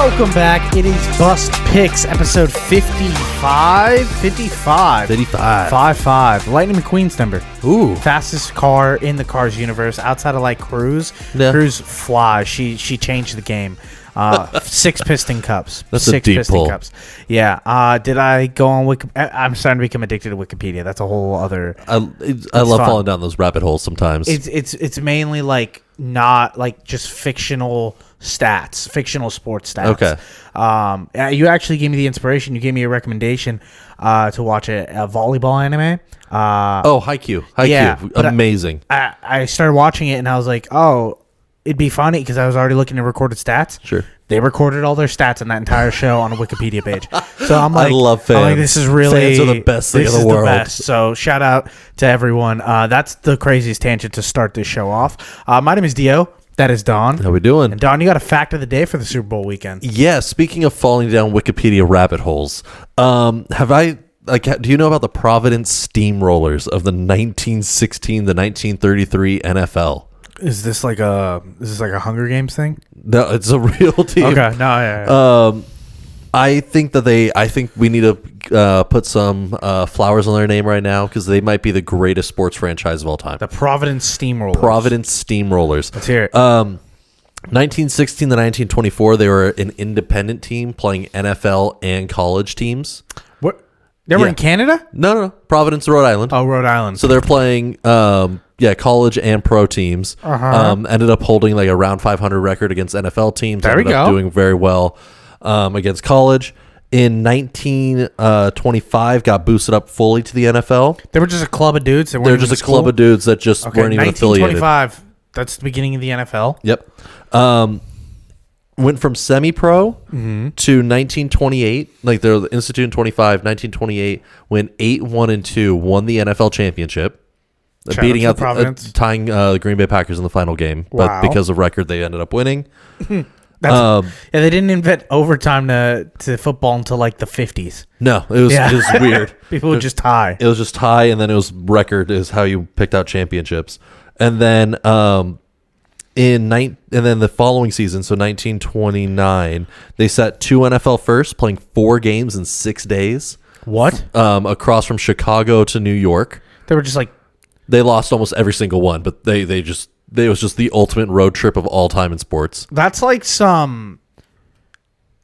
Welcome back. It is Bust Picks, episode 55. 55. 55. Lightning McQueen's number. Ooh. Fastest car in the Cars universe outside of like Cruise. Yeah. Cruise flies. She changed the game. 6 piston cups. That's 6 a deep piston pull. cups. Yeah. Did I go on Wikipedia? I'm starting to become addicted to Wikipedia. That's a whole other. I love fun. falling down those rabbit holes sometimes. It's mainly like not like just fictional stats, fictional sports stats. Okay. You actually gave me the inspiration. You gave me a recommendation to watch a volleyball anime. Haikyuu. Yeah, but Amazing. I started watching it and I was like, oh, it'd be funny because I was already looking at recorded stats. Sure. They recorded all their stats on that entire show on a Wikipedia page. So I'm like, I love fans. I'm like, this is really Fans are the best thing in the world. Best. So shout out to everyone. That's the craziest tangent to start this show off. My name is Dio. That is Don. How we doing? And Don, you got a fact of the day for the Super Bowl weekend. Yeah. Speaking of falling down Wikipedia rabbit holes, do you know about the Providence Steamrollers of the 1916 to 1933 NFL? Is this like a Hunger Games thing? No, it's a real team. Okay. No. Yeah. I think we need to put some flowers on their name right now because they might be the greatest sports franchise of all time. The Providence Steamrollers. Providence Steamrollers. Let's hear it. 1916 to 1924, they were an independent team playing NFL and college teams. What? They were Yeah. in Canada? No. Providence, Rhode Island. Oh, Rhode Island. So they're playing college and pro teams. Ended up holding like a round 500 record against NFL teams. There we Ended up go. doing very well against college. In 1925, got boosted up fully to the NFL. They were just a club of dudes. They're just a club of dudes that just weren't even affiliated. 1925. That's the beginning of the NFL. Yep. Went from semi-pro to 1928. Like they're the Institute in 25, 1928. Went 8-1-2. Won the NFL championship. Shout Beating out to out, Providence. tying the Green Bay Packers in the final game. Wow. But because of record, they ended up winning. Yeah, they didn't invent overtime to football until like the 50s. No, it was weird. People would just tie. It was just tie, and then it was record is how you picked out championships. And then and then the following season, so 1929, they set 2 NFL firsts, playing 4 games in 6 days. What? Across from Chicago to New York. They were just like, They lost almost every single one, but it was just the ultimate road trip of all time in sports. that's like some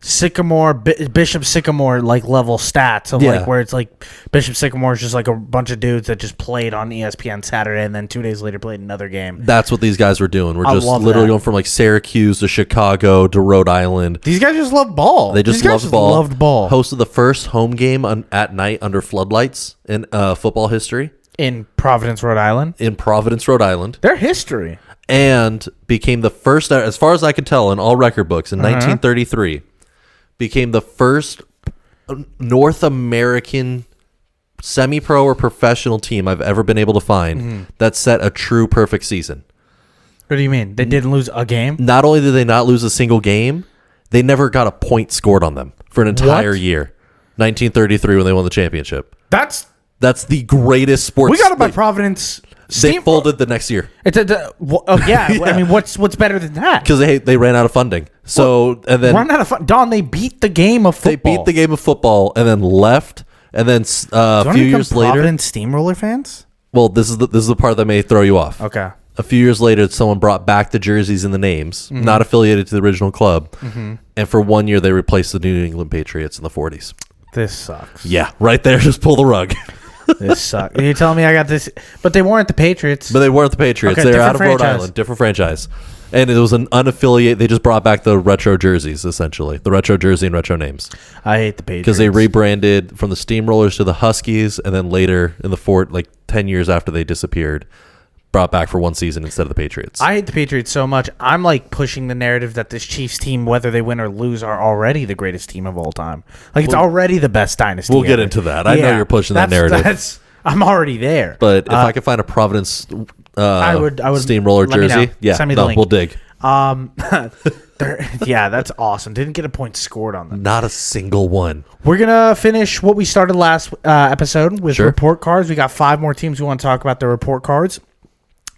Bishop Sycamore like level stats of like where it's like Bishop Sycamore is just like a bunch of dudes that just played on ESPN Saturday and then 2 days later played another game. That's what these guys were doing. We're I just love literally that. going from like Syracuse to Chicago to Rhode Island. These guys just love ball. They just These guys loved ball. ball. Hosted the first home game at night under floodlights in football history In Providence, Rhode Island. in Providence, Rhode Island, Their history. and became the first, as far as I can tell in all record books, in 1933, became the first North American semi-pro or professional team I've ever been able to find that set a true perfect season. What do you mean? They didn't lose a game? Not only did they not lose a single game, they never got a point scored on them for an entire year. 1933 when they won the championship. That's the greatest sports. we got it by Providence. They folded the next year It's yeah. I mean, what's better than that? because they ran out of funding. So and then Run out of fun. Don, they beat the game of they football. beat the game of football and then left. And then a few years later, Providence Steamroller fans. well, this is the part that may throw you off. Okay. A few years later, someone brought back the jerseys and the names, not affiliated to the original club, and for 1 year they replaced the New England Patriots in the 40s. This sucks. Yeah, right there, just pull the rug. This sucks. You're telling me I got this, but they weren't the Patriots. But they weren't the Patriots. Okay, They're out of different Rhode franchise. Island, different franchise. And it was an unaffiliated. They just brought back the retro jerseys, essentially. The retro jersey and retro names. I hate the Patriots. Because they rebranded from the Steamrollers to the Huskies, and then later in the 10 years after they disappeared, brought back for 1 season instead of the Patriots. I hate the Patriots so much. I'm like pushing the narrative that this Chiefs team, whether they win or lose, are already the greatest team of all time. Like it's already the best dynasty. We'll get ever. into that. I know you're pushing that narrative. I'm already there. But if I could find a Providence I would Steamroller let me know. jersey, yeah, Send me the link. we'll dig. Yeah, that's awesome. Didn't get a point scored on them. Not a single one. We're gonna finish what we started last episode with Sure. report cards. We got 5 more teams we want to talk about. The report cards.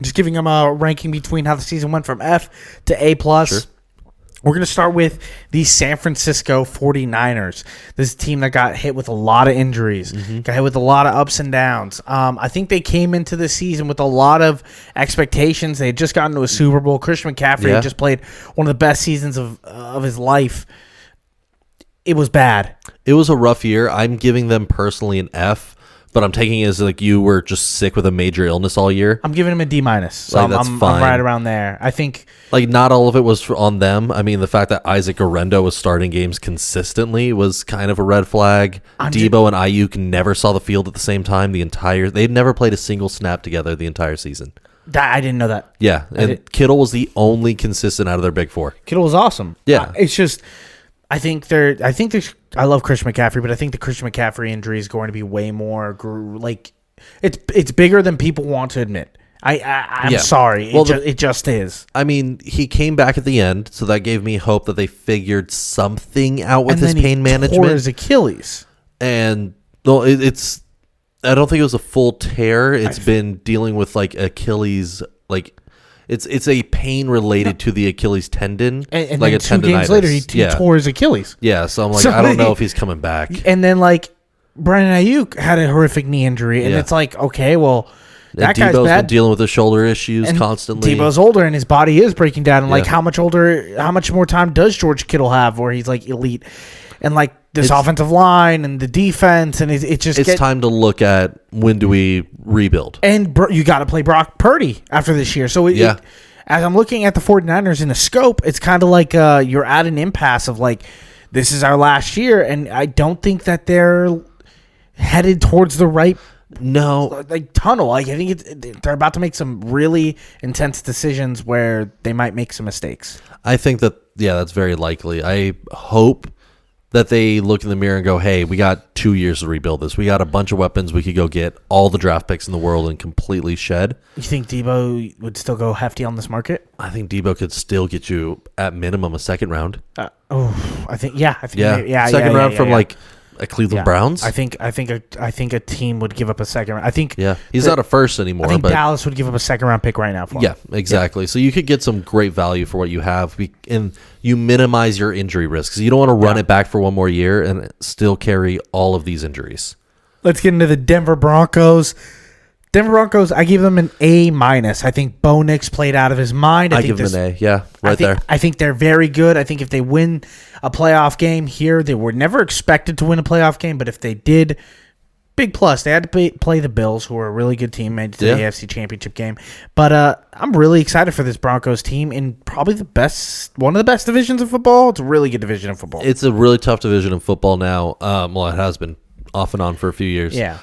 Just giving them a ranking between how the season went from F to A plus. Sure. We're going to start with the San Francisco 49ers. This is a team that got hit with a lot of injuries, got hit with a lot of ups and downs. I think they came into the season with a lot of expectations. They had just gotten to a Super Bowl. Christian McCaffrey had just played one of the best seasons of his life. It was bad. It was a rough year. I'm giving them personally an F, but I'm taking it as like you were just sick with a major illness all year. I'm giving him a D-. So that's I'm fine. right around there. I think... Like, not all of it was on them. I mean, the fact that Isaac Guerrero was starting games consistently was kind of a red flag. Debo and Ayuk never saw the field at the same time they'd never played a single snap together the entire season. I didn't know that. Yeah, and Kittle was the only consistent out of their big four. Kittle was awesome. Yeah. It's just... I love Christian McCaffrey, but I think the Christian McCaffrey injury is going to be way more like it's bigger than people want to admit. I'm sorry. It just is. I mean, he came back at the end, so that gave me hope that they figured something out with his pain management. Tore his Achilles. And well, it's I don't think it was a full tear. It's been dealing with like Achilles, like it's a pain related to the Achilles tendon, and like then 2 games later he tore his Achilles. Yeah, so I'm like, I don't know if he's coming back. And then like Brandon Ayuk had a horrific knee injury, and it's like, okay, well. That guy's Debo's bad. been dealing with the shoulder issues constantly. Debo's older and his body is breaking down. And like, how much more time does George Kittle have where he's like elite? And like this offensive line and the defense, and it's time to look at when do we rebuild. And you got to play Brock Purdy after this year. So as I'm looking at the 49ers in a scope, it's kind of like you're at an impasse of like, this is our last year, and I don't think that they're headed towards the right. No, like tunnel. Like I think they're about to make some really intense decisions where they might make some mistakes. I think that's very likely. I hope that they look in the mirror and go, "Hey, we got 2 years to rebuild this. We got a bunch of weapons. We could go get all the draft picks in the world and completely shed." You think Debo would still go hefty on this market? I think Debo could still get you at minimum a second round. I think second round from like. Cleveland Browns. I think a team would give up a second round. I think he's not a first anymore. I think Dallas would give up a second round pick right now for him. Yeah, exactly. So you could get some great value for what you have, and you minimize your injury risks. You don't want to run it back for one more year and still carry all of these injuries. Let's get into the Denver Broncos. I give them an A-. I think Bo Nix played out of his mind. I give them an A. Yeah, there. I think they're very good. I think if they win a playoff game here, they were never expected to win a playoff game, but if they did, big plus. They had to play the Bills, who are a really good team, made it to the AFC Championship game. But I'm really excited for this Broncos team in probably one of the best divisions of football. It's a really good division of football. It's a really tough division of football now. Well, it has been off and on for a few years. Yeah.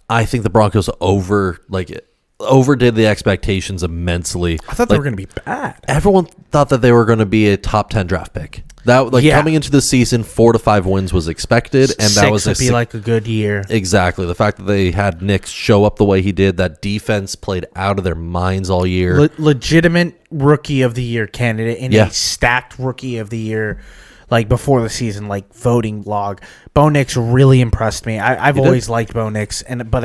I think the Broncos overdid the expectations immensely. I thought they were going to be bad. Everyone thought that they were going to be a top 10 draft pick. Coming into the season, 4 to 5 wins was expected, and that was would be like a good year. Exactly. The fact that they had Nick show up the way he did, that defense played out of their minds all year. Legitimate rookie of the year candidate in a stacked rookie of the year. Like before the season, like voting log, Bo Nix really impressed me. I've always liked Bo Nix, but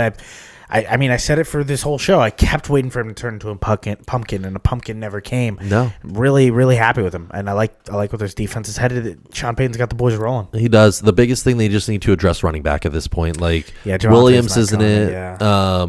I said it for this whole show. I kept waiting for him to turn into a pumpkin, and a pumpkin never came. No, really, really happy with him, and I like where this defense is headed. Sean Payton's got the boys rolling. He does. The biggest thing, they just need to address running back at this point. Like Williams isn't it? Yeah.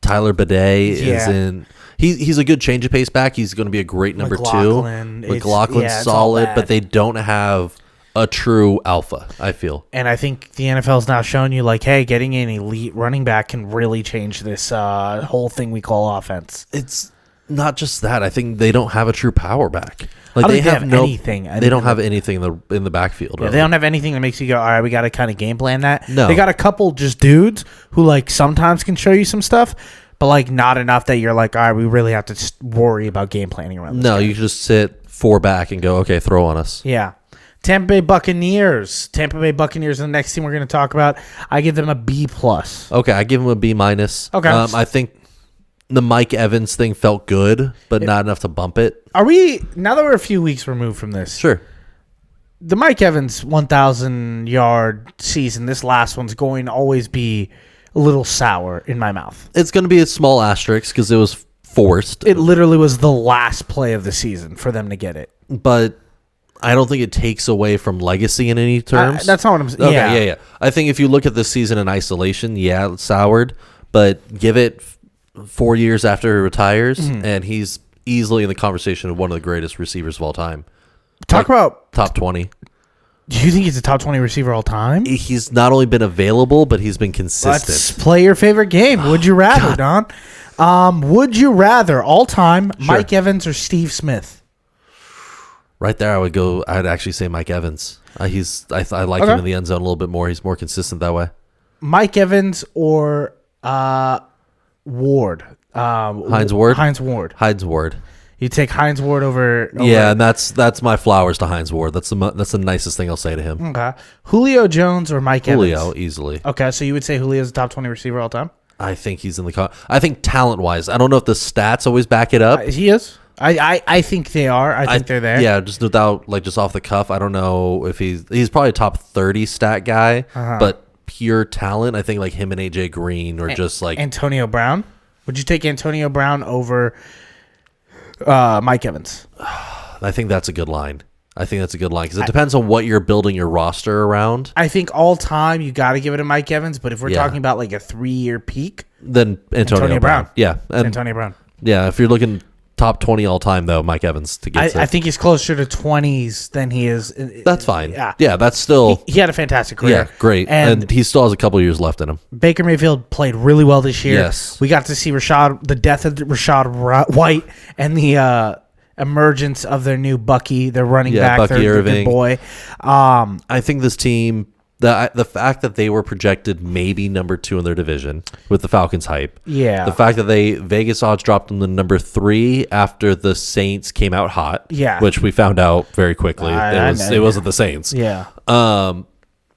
Tyler Bidet is in. He's a good change of pace back. He's going to be a great number McLaughlin. 2. McLaughlin's solid, but they don't have a true alpha, I feel. And I think the NFL's now showing you, like, hey, getting an elite running back can really change this whole thing we call offense. It's not just that. I think they don't have a true power back. Like they have anything. They don't have anything in the backfield. Yeah, really. They don't have anything that makes you go, all right, we got to kind of game plan that. No. They got a couple just dudes who, like, sometimes can show you some stuff, but, like, not enough that you're like, all right, we really have to just worry about game planning around this guy. You just sit 4 back and go, okay, throw on us. Yeah. Tampa Bay Buccaneers. are the next team we're going to talk about. I give them a B+. Okay, I give them a B-. Okay. I think the Mike Evans thing felt good, but not enough to bump it. Are we, now that we're a few weeks removed from this? Sure. The Mike Evans 1,000-yard season, this last one's going to always be a little sour in my mouth. It's going to be a small asterisk because it was forced. It literally was the last play of the season for them to get it. but I don't think it takes away from legacy in any terms. That's not what I'm saying. Okay, yeah. I think if you look at this season in isolation, yeah, it's soured, but give it 4 years after he retires, and he's easily in the conversation of one of the greatest receivers of all time. Talk about top 20. Do you think he's a top 20 receiver all time? He's not only been available, but he's been consistent. Let's play your favorite game. Would you rather, Don? Would you rather all time Mike Evans or Steve Smith? Right there, I'd actually say Mike Evans. I like him in the end zone a little bit more. He's more consistent that way. Mike Evans or Ward? Hines Ward? Hines Ward. You take Hines Ward over yeah, and that's my flowers to Hines Ward. That's the nicest thing I'll say to him. Okay. Julio Jones or Mike Evans? Julio, easily. Okay, so you would say Julio's a top 20 receiver all time? I think he's in the I think talent-wise. I don't know if the stats always back it up. He is. I think they are. I think they're there. Yeah, just without just off the cuff. I don't know if he's probably a top 30 stat guy, but pure talent, I think like him and AJ Green or just like Antonio Brown. Would you take Antonio Brown over Mike Evans? I think that's a good line. Because it depends on what you're building your roster around. I think all time you got to give it to Mike Evans, but if we're talking about like a 3-year peak, then Antonio Brown. Yeah, and Antonio Brown. Yeah, if you're looking top 20 all time though, Mike Evans to get. I think he's closer to 20s than he is. That's fine. Yeah, that's still. He had a fantastic career. Yeah, great, and he still has a couple years left in him. Baker Mayfield played really well this year. Yes, we got to see the death of Rashad White, and the emergence of their new Bucky, their running back, Bucky Irving. Their boy. I think this team. The fact that they were projected maybe number 2 in their division with the Falcons hype. Yeah. The fact that Vegas odds dropped them to number 3 after the Saints came out hot. Yeah. Which we found out very quickly. It wasn't the Saints. Yeah. And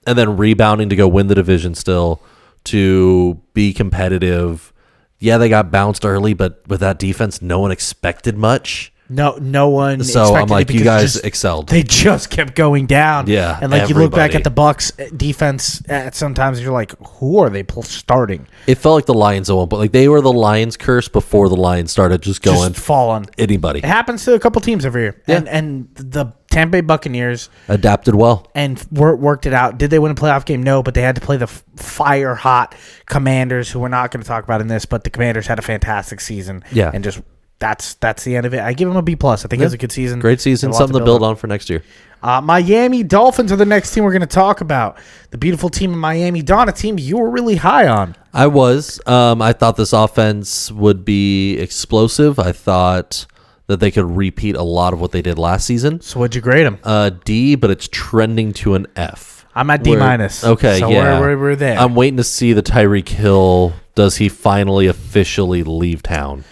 then rebounding to go win the division still, to be competitive. Yeah, they got bounced early, but with that defense, no one expected much. No one. So I'm like, you guys excelled. They just kept going down. Yeah, and like you look back at the Bucks defense, sometimes you're like, who are they starting? It felt like the Lions at one point. Like they were the Lions curse before the Lions started just going falling. Anybody. It happens to a couple teams every year. Yeah. And the Tampa Bay Buccaneers adapted well and worked it out. Did they win a playoff game? No, but they had to play the fire hot Commanders, who we're not going to talk about in this. But the Commanders had a fantastic season. Yeah, and just. That's the end of it. I give him a B+. I think it was a good season. Great season. Something to build on for next year. Miami Dolphins are the next team we're going to talk about. The beautiful team in Miami. Don, a team you were really high on. I was. I thought this offense would be explosive. I thought that they could repeat a lot of what they did last season. So what'd you grade them? D, but it's trending to an F. I'm at D-. Okay, so yeah. We're there. I'm waiting to see the Tyreek Hill. Does he finally officially leave town?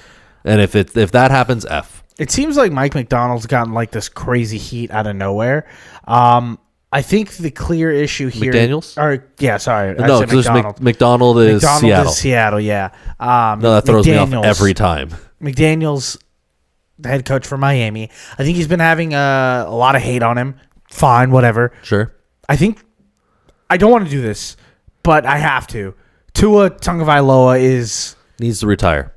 And if that happens, F. It seems like Mike McDonald's gotten like this crazy heat out of nowhere. I think the clear issue here. McDaniels? No, because McDonald is Seattle. Yeah. No, that throws me off every time. McDaniels, the head coach for Miami. I think he's been having a lot of hate on him. Fine, whatever. Sure. I don't want to do this, but I have to. Tua Tagovailoa needs to retire.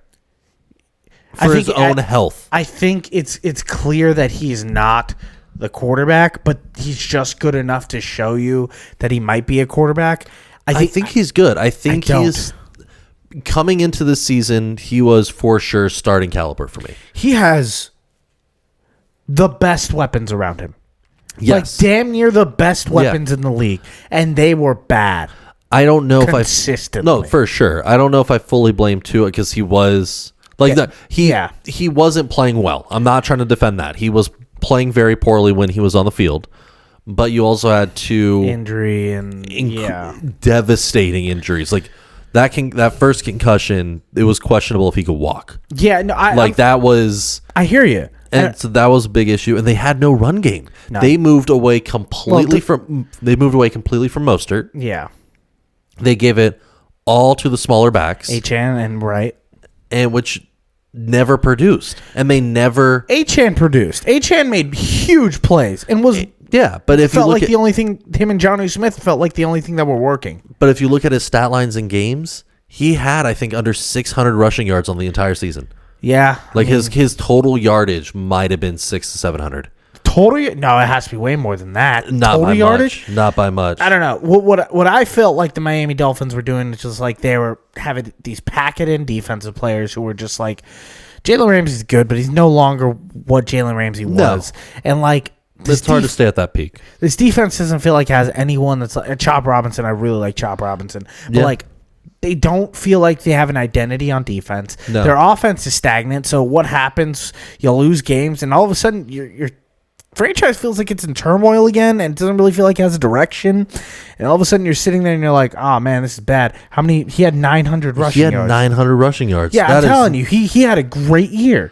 For his own health. I think it's clear that he's not the quarterback, but he's just good enough to show you that he might be a quarterback. I think he's good. I think he's coming into this season, he was for sure starting caliber for me. He has the best weapons around him. Yes. Like damn near the best weapons in the league, and they were bad. I don't know consistently. No, for sure. I don't know if I fully blame Tua because he was he wasn't playing well. I'm not trying to defend that. He was playing very poorly when he was on the field, but you also had two injury and devastating injuries. Like that first concussion, it was questionable if he could walk. Yeah, no, that was. I hear you. And so that was a big issue, and they had no run game. No. They moved away completely from Mostert. Yeah, they gave it all to the smaller backs, Achane and Wright, and which never produced. And they never Achane produced. Achane made huge plays and was but if felt like the only thing him and Jonnu Smith felt like the only thing that were working. But if you look at his stat lines in games, he had I think under 600 rushing yards on the entire season. Yeah, his total yardage might have been 600 to 700 Total? No, it has to be way more than that. Not total by yardage? much. Not by much. I don't know. What I felt like the Miami Dolphins were doing is just like they were having these packet-in defensive players who were just like, Jalen Ramsey's good, but he's no longer what Jalen Ramsey was. And like, it's hard to stay at that peak. This defense doesn't feel like it has anyone that's like Chop Robinson. I really like Chop Robinson, but like, they don't feel like they have an identity on defense. No. Their offense is stagnant. So what happens? You'll lose games, and all of a sudden, your franchise feels like it's in turmoil again, and it doesn't really feel like it has a direction. And all of a sudden, you're sitting there and you're like, "Oh man, this is bad." How many? He had 900 rushing yards. He had 900 rushing yards. Yeah, I'm telling you, he had a great year.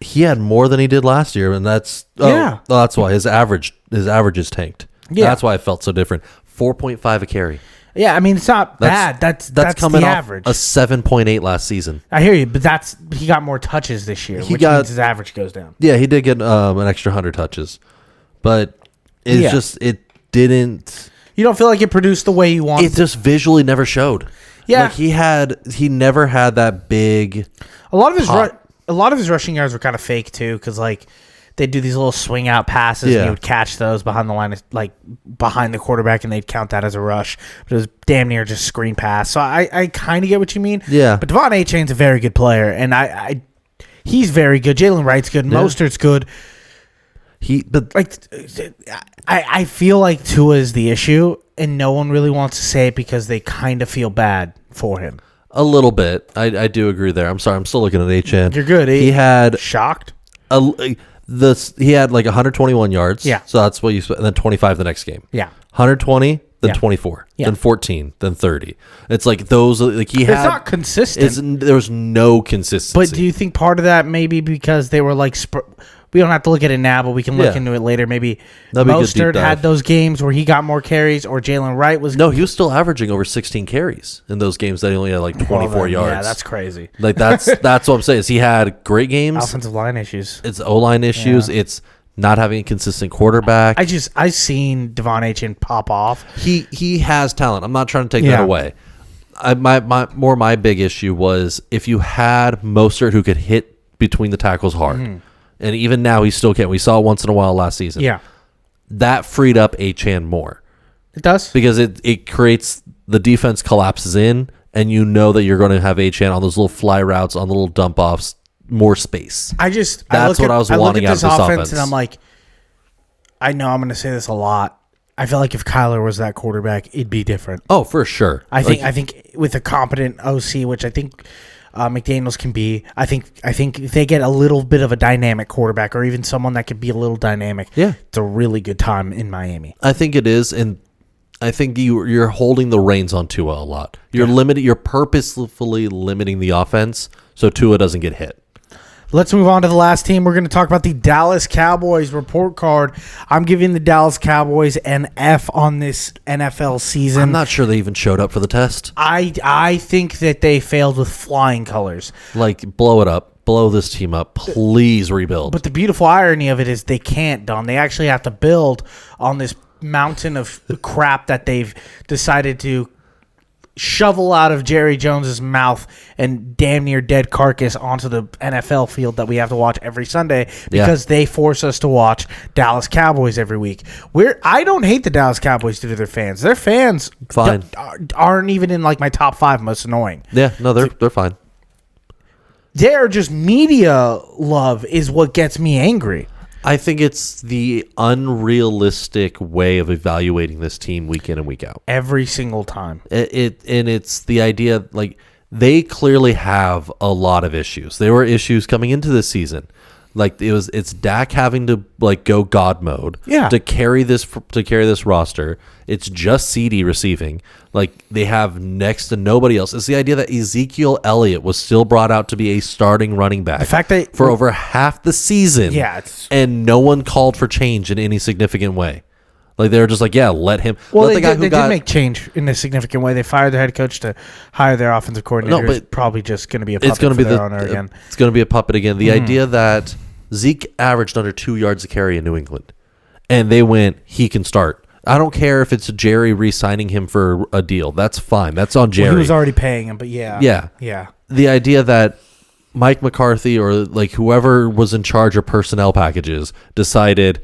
He had more than he did last year, and that's that's why his averages tanked. Yeah, that's why it felt so different. 4.5 a carry. Yeah, I mean, it's not bad. That's coming the off average. A 7.8 last season. I hear you, but he got more touches this year, which means his average goes down. Yeah, he did get an extra 100 touches, but it didn't. You don't feel like it produced the way you want. It just visually never showed. Yeah, like he never had that big. A lot of his rushing yards were kind of fake too, because like they'd do these little swing out passes, and he would catch those behind the line, like behind the quarterback, and they'd count that as a rush. But it was damn near just screen pass. So I kind of get what you mean. Yeah. But Devon Achane's a very good player, and he's very good. Jalen Wright's good. Yeah. Mostert's good. I feel like Tua is the issue, and no one really wants to say it because they kind of feel bad for him. A little bit. I do agree there. I'm sorry. I'm still looking at Achane. You're good. He had shocked. He had like 121 yards. Yeah. So that's what and then 25 the next game. Yeah. 120, then 24, then 14, then 30. It's like those. Like he had. It's not consistent. There was no consistency. But do you think part of that maybe because they were like? We don't have to look at it now, but we can look into it later. Maybe Mostert had those games where he got more carries, or Jalen Wright was. No, he was still averaging over 16 carries in those games that he only had like 24 yards. Yeah, that's crazy. Like that's what I'm saying. Is he had great games. Offensive line issues. It's O-line issues. Yeah. It's not having a consistent quarterback. I've seen Devon Achane pop off. He has talent. I'm not trying to take that away. My big issue was if you had Mostert who could hit between the tackles hard. Mm-hmm. And even now, he still can't. We saw it once in a while last season. Yeah. That freed up Achane more. It does. Because it creates the defense collapses in, and you know that you're going to have Achane on those little fly routes, on the little dump offs, more space. That's what I was wanting out of this offense. And I'm like, I know I'm going to say this a lot. I feel like if Kyler was that quarterback, it'd be different. Oh, for sure. I think with a competent OC, which I think McDaniels can be. I think if they get a little bit of a dynamic quarterback, or even someone that could be a little dynamic, it's a really good time in Miami. I think it is, and I think you're holding the reins on Tua a lot. You're purposefully limiting the offense so Tua doesn't get hit. Let's move on to the last team. We're going to talk about the Dallas Cowboys report card. I'm giving the Dallas Cowboys an F on this NFL season. I'm not sure they even showed up for the test. I think that they failed with flying colors. Like, blow it up. Blow this team up. Please rebuild. But the beautiful irony of it is they can't, Don. They actually have to build on this mountain of crap that they've decided to shovel out of Jerry Jones's mouth and damn near dead carcass onto the NFL field that we have to watch every Sunday because they force us to watch Dallas Cowboys every week. I don't hate the Dallas Cowboys due to their fans. Their fans fine. Aren't even in like my top 5 most annoying. Yeah, no, they're fine. They're just media love is what gets me angry. I think it's the unrealistic way of evaluating this team week in and week out. Every single time. It's the idea, like, they clearly have a lot of issues. There were issues coming into this season. Like, it's Dak having to like go God mode to carry this roster. It's just CD receiving. Like, they have next to nobody else. It's the idea that Ezekiel Elliott was still brought out to be a starting running back. The fact that for over half the season, and no one called for change in any significant way. Like, they were just like, let him. Well, they did make change in a significant way. They fired their head coach to hire their offensive coordinator. No, but it's probably just going to be a puppet for their owner again. It's going to be a puppet again. The idea that Zeke averaged under 2 yards a carry in New England, and they went, he can start. I don't care if it's Jerry re-signing him for a deal. That's fine. That's on Jerry. Well, he was already paying him, but yeah. The idea that Mike McCarthy or like whoever was in charge of personnel packages decided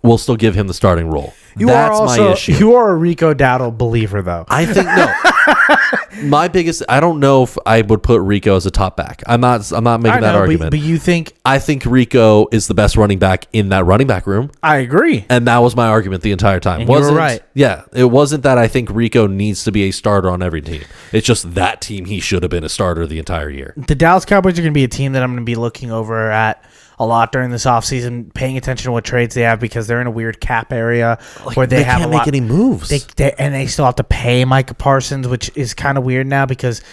will still give him the starting role. That's my issue. You are a Rico Dowdle believer, though. I think no. My biggest. I don't know if I would put Rico as a top back. I'm not making that argument. But you think? I think Rico is the best running back in that running back room. I agree, and that was my argument the entire time. And you were right. Yeah, it wasn't that I think Rico needs to be a starter on every team. It's just that team he should have been a starter the entire year. The Dallas Cowboys are going to be a team that I'm going to be looking over at a lot during this offseason, paying attention to what trades they have because they're in a weird cap area where they have can't make any moves. And they still have to pay Micah Parsons, which is kind of weird now because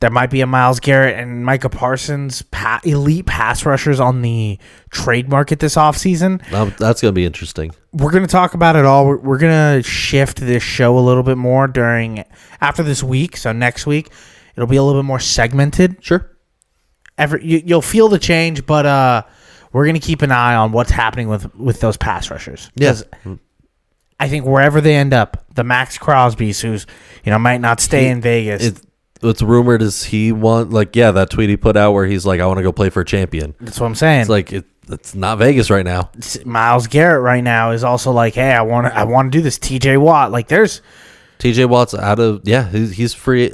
there might be a Myles Garrett and Micah Parsons elite pass rushers on the trade market this offseason. That's going to be interesting. We're going to talk about it all. We're going to shift this show a little bit more after this week. So next week, it'll be a little bit more segmented. Sure. You'll feel the change, but we're going to keep an eye on what's happening with those pass rushers. Yes. I think wherever they end up, the Max Crosby's, who's might not stay in Vegas. What's rumored is he that tweet he put out where he's like, I want to go play for a champion. That's what I'm saying. It's like it's not Vegas right now. Myles Garrett right now is also like, hey, I want to do this. TJ Watt, there's TJ Watt's out of he's free,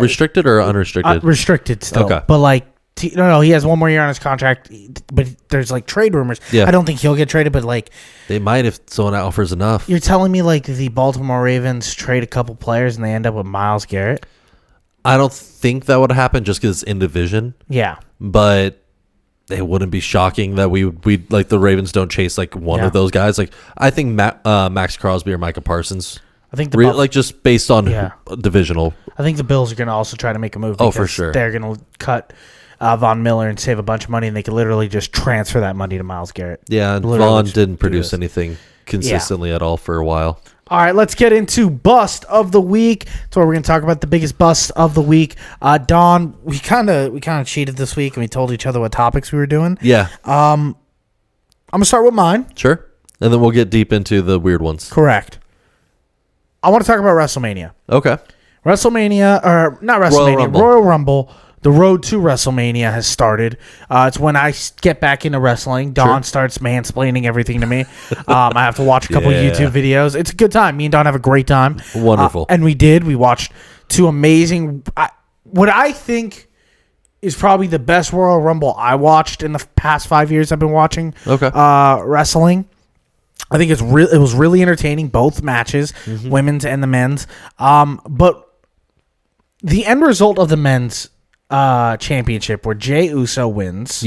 restricted or unrestricted? Restricted still. Okay, but no, he has one more year on his contract, but there's trade rumors. Yeah. I don't think he'll get traded, but they might if someone offers enough. You're telling me the Baltimore Ravens trade a couple players and they end up with Myles Garrett? I don't think that would happen just because it's in division. Yeah, but it wouldn't be shocking that we the Ravens don't chase one of those guys. I think Max Crosby or Micah Parsons. I think just based on divisional. I think the Bills are going to also try to make a move. Oh, for sure. They're going to cut Von Miller and save a bunch of money, and they could literally just transfer that money to Myles Garrett. Yeah, and Von didn't produce anything consistently at all for a while. All right, let's get into Bust of the Week. That's where we're going to talk about the biggest bust of the week. Don, we kind of cheated this week, and we told each other what topics we were doing. Yeah. I'm going to start with mine. Sure. And then we'll get deep into the weird ones. Correct. I want to talk about WrestleMania. Okay. WrestleMania, or not WrestleMania, Royal Rumble. The road to WrestleMania has started. It's when I get back into wrestling. Don starts mansplaining everything to me. I have to watch a couple YouTube videos. It's a good time. Me and Don have a great time. Wonderful. And we did. We watched two amazing... what I think is probably the best Royal Rumble I watched in the past 5 years I've been watching wrestling. I think it was really entertaining, both matches, women's and the men's. But the end result of the men's championship, where Jey Uso wins,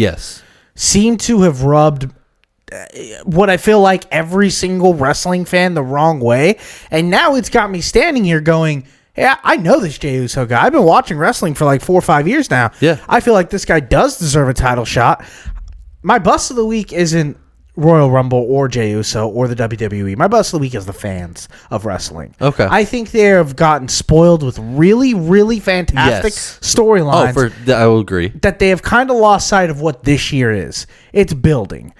seemed to have rubbed what I feel like every single wrestling fan the wrong way. And now it's got me standing here going, yeah, I know this Jey Uso guy. I've been watching wrestling for 4 or 5 years now. Yeah. I feel like this guy does deserve a title shot. My bust of the week isn't Royal Rumble or Jey Uso or the WWE. My bust of the week is the fans of wrestling. Okay. I think they have gotten spoiled with really, really fantastic storylines. I will agree. That they have kind of lost sight of what this year is. It's building.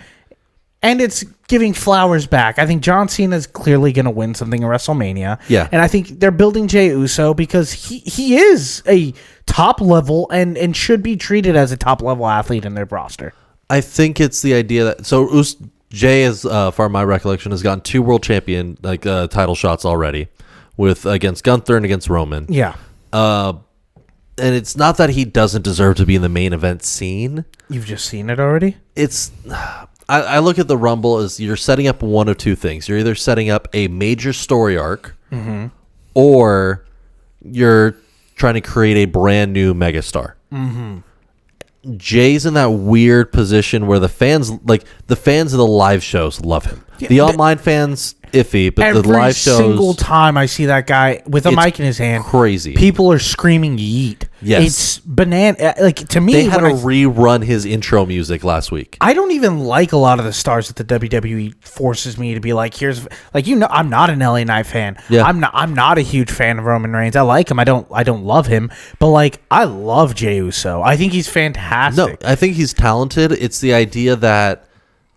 And it's giving flowers back. I think John Cena is clearly going to win something in WrestleMania. Yeah. And I think they're building Jey Uso because he is a top level and should be treated as a top level athlete in their roster. I think it's the idea that Jay, as far as my recollection, has gotten 2 world champion title shots already, against Gunther and against Roman. Yeah. And it's not that he doesn't deserve to be in the main event scene. You've just seen it already? I look at the Rumble as you're setting up one of two things. You're either setting up a major story arc, or you're trying to create a brand new megastar. Jay's in that weird position where the fans of the live shows love him. Yeah, the online fans iffy, but the live shows, every single time I see that guy with a mic in his hand, crazy. People are screaming "Yeet!" Yes, it's banana. To me, they had to rerun his intro music last week. I don't even like a lot of the stars that the WWE forces me to be like. Here's I'm not an LA Knight fan. Yeah. I'm not a huge fan of Roman Reigns. I like him. I don't love him, but I love Jey Uso. I think he's fantastic. No, I think he's talented. It's the idea that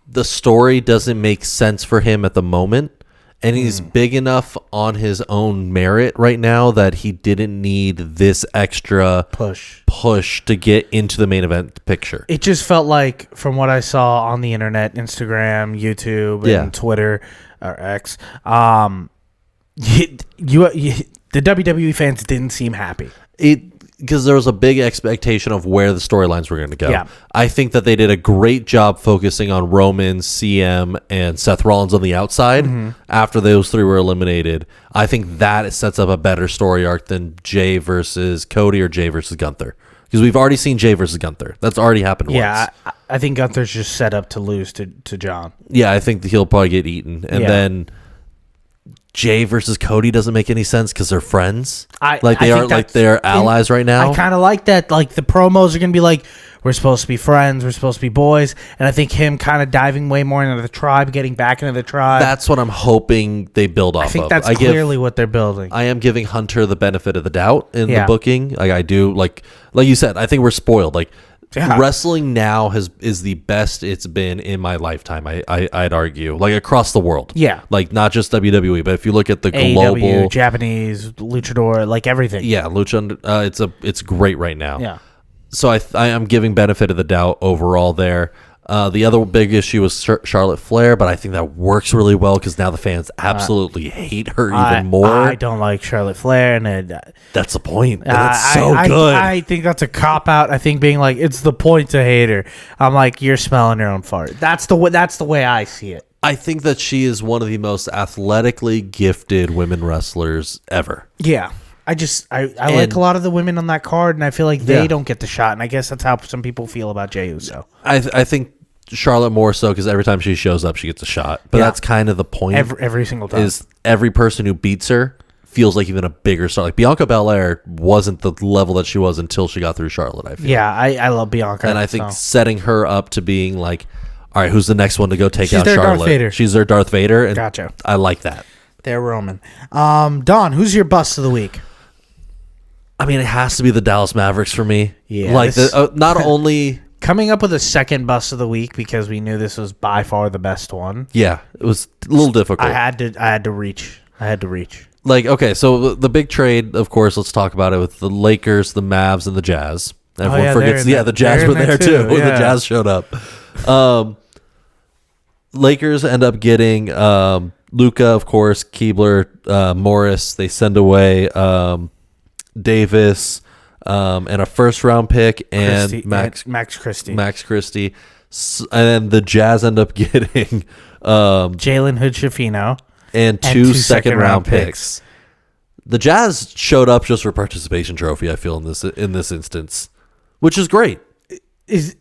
the story doesn't make sense for him at the moment. And he's big enough on his own merit right now that he didn't need this extra push to get into the main event picture. It just felt like, from what I saw on the internet, Instagram, YouTube, and Twitter, or X, the WWE fans didn't seem happy. Because there was a big expectation of where the storylines were going to go. Yeah. I think that they did a great job focusing on Roman, CM, and Seth Rollins on the outside after those three were eliminated. I think that sets up a better story arc than Jay versus Cody or Jay versus Gunther. Because we've already seen Jay versus Gunther. That's already happened once. Yeah, I think Gunther's just set up to lose to John. Yeah, I think he'll probably get eaten. And then Jay versus Cody doesn't make any sense because they're friends. They're allies right now. I kind of like that. Like, the promos are gonna be like, we're supposed to be friends, we're supposed to be boys, and I think him kind of diving way more into the tribe, getting back into the tribe. That's what I'm hoping they build off of. I think that's clearly what they're building. I am giving Hunter the benefit of the doubt in the booking. Like I do, like you said, I think we're spoiled. Like. Yeah. Wrestling now is the best it's been in my lifetime. I'd argue, like, across the world. Yeah, like not just WWE, but if you look at the AEW, global Japanese luchador, like everything. Yeah, lucha. It's great right now. Yeah. So I am giving benefit of the doubt overall there. The other big issue was Charlotte Flair, but I think that works really well because now the fans absolutely hate her even more. I don't like Charlotte Flair, and that's the point. That's so good. I think that's a cop out. I think being like, it's the point to hate her. I'm like, you're smelling your own fart. That's the way I see it. I think that she is one of the most athletically gifted women wrestlers ever. Yeah. I like a lot of the women on that card, and I feel like they don't get the shot, and I guess that's how some people feel about Jey Uso. I think Charlotte more so because every time she shows up, she gets a shot. But that's kind of the point. Every single time. Is every person who beats her feels like even a bigger star. Like Bianca Belair wasn't the level that she was until she got through Charlotte, I feel. Yeah, I love Bianca. And I think setting her up to being like, all right, who's the next one to go take out Charlotte? Darth Vader. She's their Darth Vader. And gotcha. I like that. They're Roman. Don, who's your bust of the week? I mean, it has to be the Dallas Mavericks for me. Yeah. Like, not only... Coming up with a second bust of the week because we knew this was by far the best one. Yeah, it was a little difficult. I had to reach. Like, okay, so the big trade, of course, let's talk about it with the Lakers, the Mavs, and the Jazz. Everyone forgets, the Jazz were there too. Yeah. The Jazz showed up. Lakers end up getting Luka, of course, Keebler, Morris. They send away Davis, and a first-round pick, and Max Christie. And then the Jazz end up getting Jalen Hood-Schifino and two second-round picks. The Jazz showed up just for participation trophy, I feel, in this instance, which is great. Is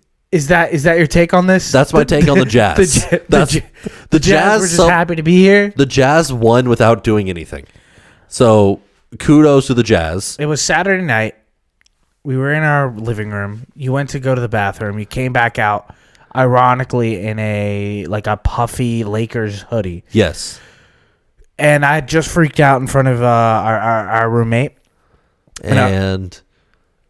that your take on this? That's my take on the Jazz. The Jazz were just happy to be here. The Jazz won without doing anything. So kudos to the Jazz. It was Saturday night. We were in our living room. You went to go to the bathroom. You came back out, ironically, in a puffy Lakers hoodie. Yes. And I had just freaked out in front of our roommate. And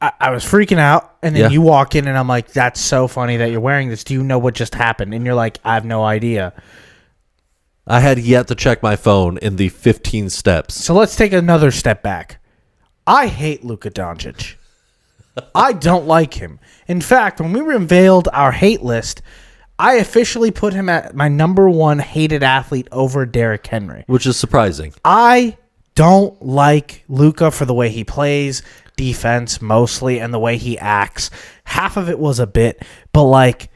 I was freaking out. And then you walk in, and I'm like, that's so funny that you're wearing this. Do you know what just happened? And you're like, I have no idea. I had yet to check my phone in the 15 steps. So let's take another step back. I hate Luka Doncic. I don't like him. In fact, when we unveiled our hate list, I officially put him at my number one hated athlete over Derrick Henry. Which is surprising. I don't like Luka for the way he plays defense mostly and the way he acts. Half of it was a bit, but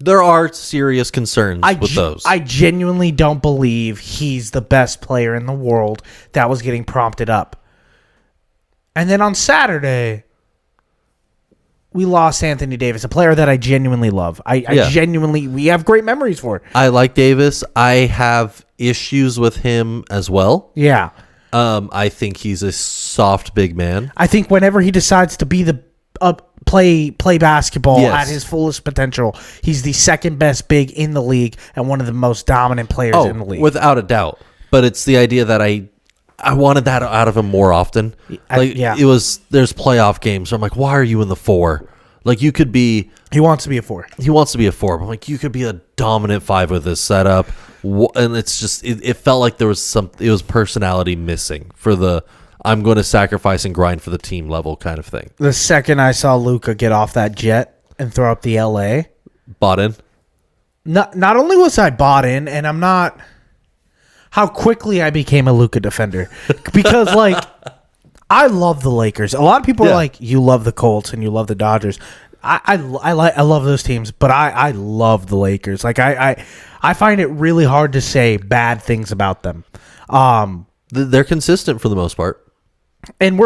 there are serious concerns with those. I genuinely don't believe he's the best player in the world that was getting prompted up. And then on Saturday, we lost Anthony Davis, a player that I genuinely love. We have great memories for. I like Davis. I have issues with him as well. Yeah. I think he's a soft big man. I think whenever he decides to be play basketball at his fullest potential, he's the second best big in the league and one of the most dominant players in the league. Without a doubt. But it's the idea that I wanted that out of him more often. There's playoff games where I'm like, why are you in the 4? Like you could be. He wants to be a 4. He wants to be a 4, but like you could be a dominant 5 with this setup, and it's just it felt like there was it was personality missing for the I'm going to sacrifice and grind for the team level kind of thing. The second I saw Luka get off that jet and throw up the LA, Bought in. Not only was I bought in, and I'm not. How quickly I became a Luka defender, because like I love the Lakers. A lot of people are like, you love the Colts and you love the Dodgers. I love those teams, but I love the Lakers. Like I find it really hard to say bad things about them. They're consistent for the most part. And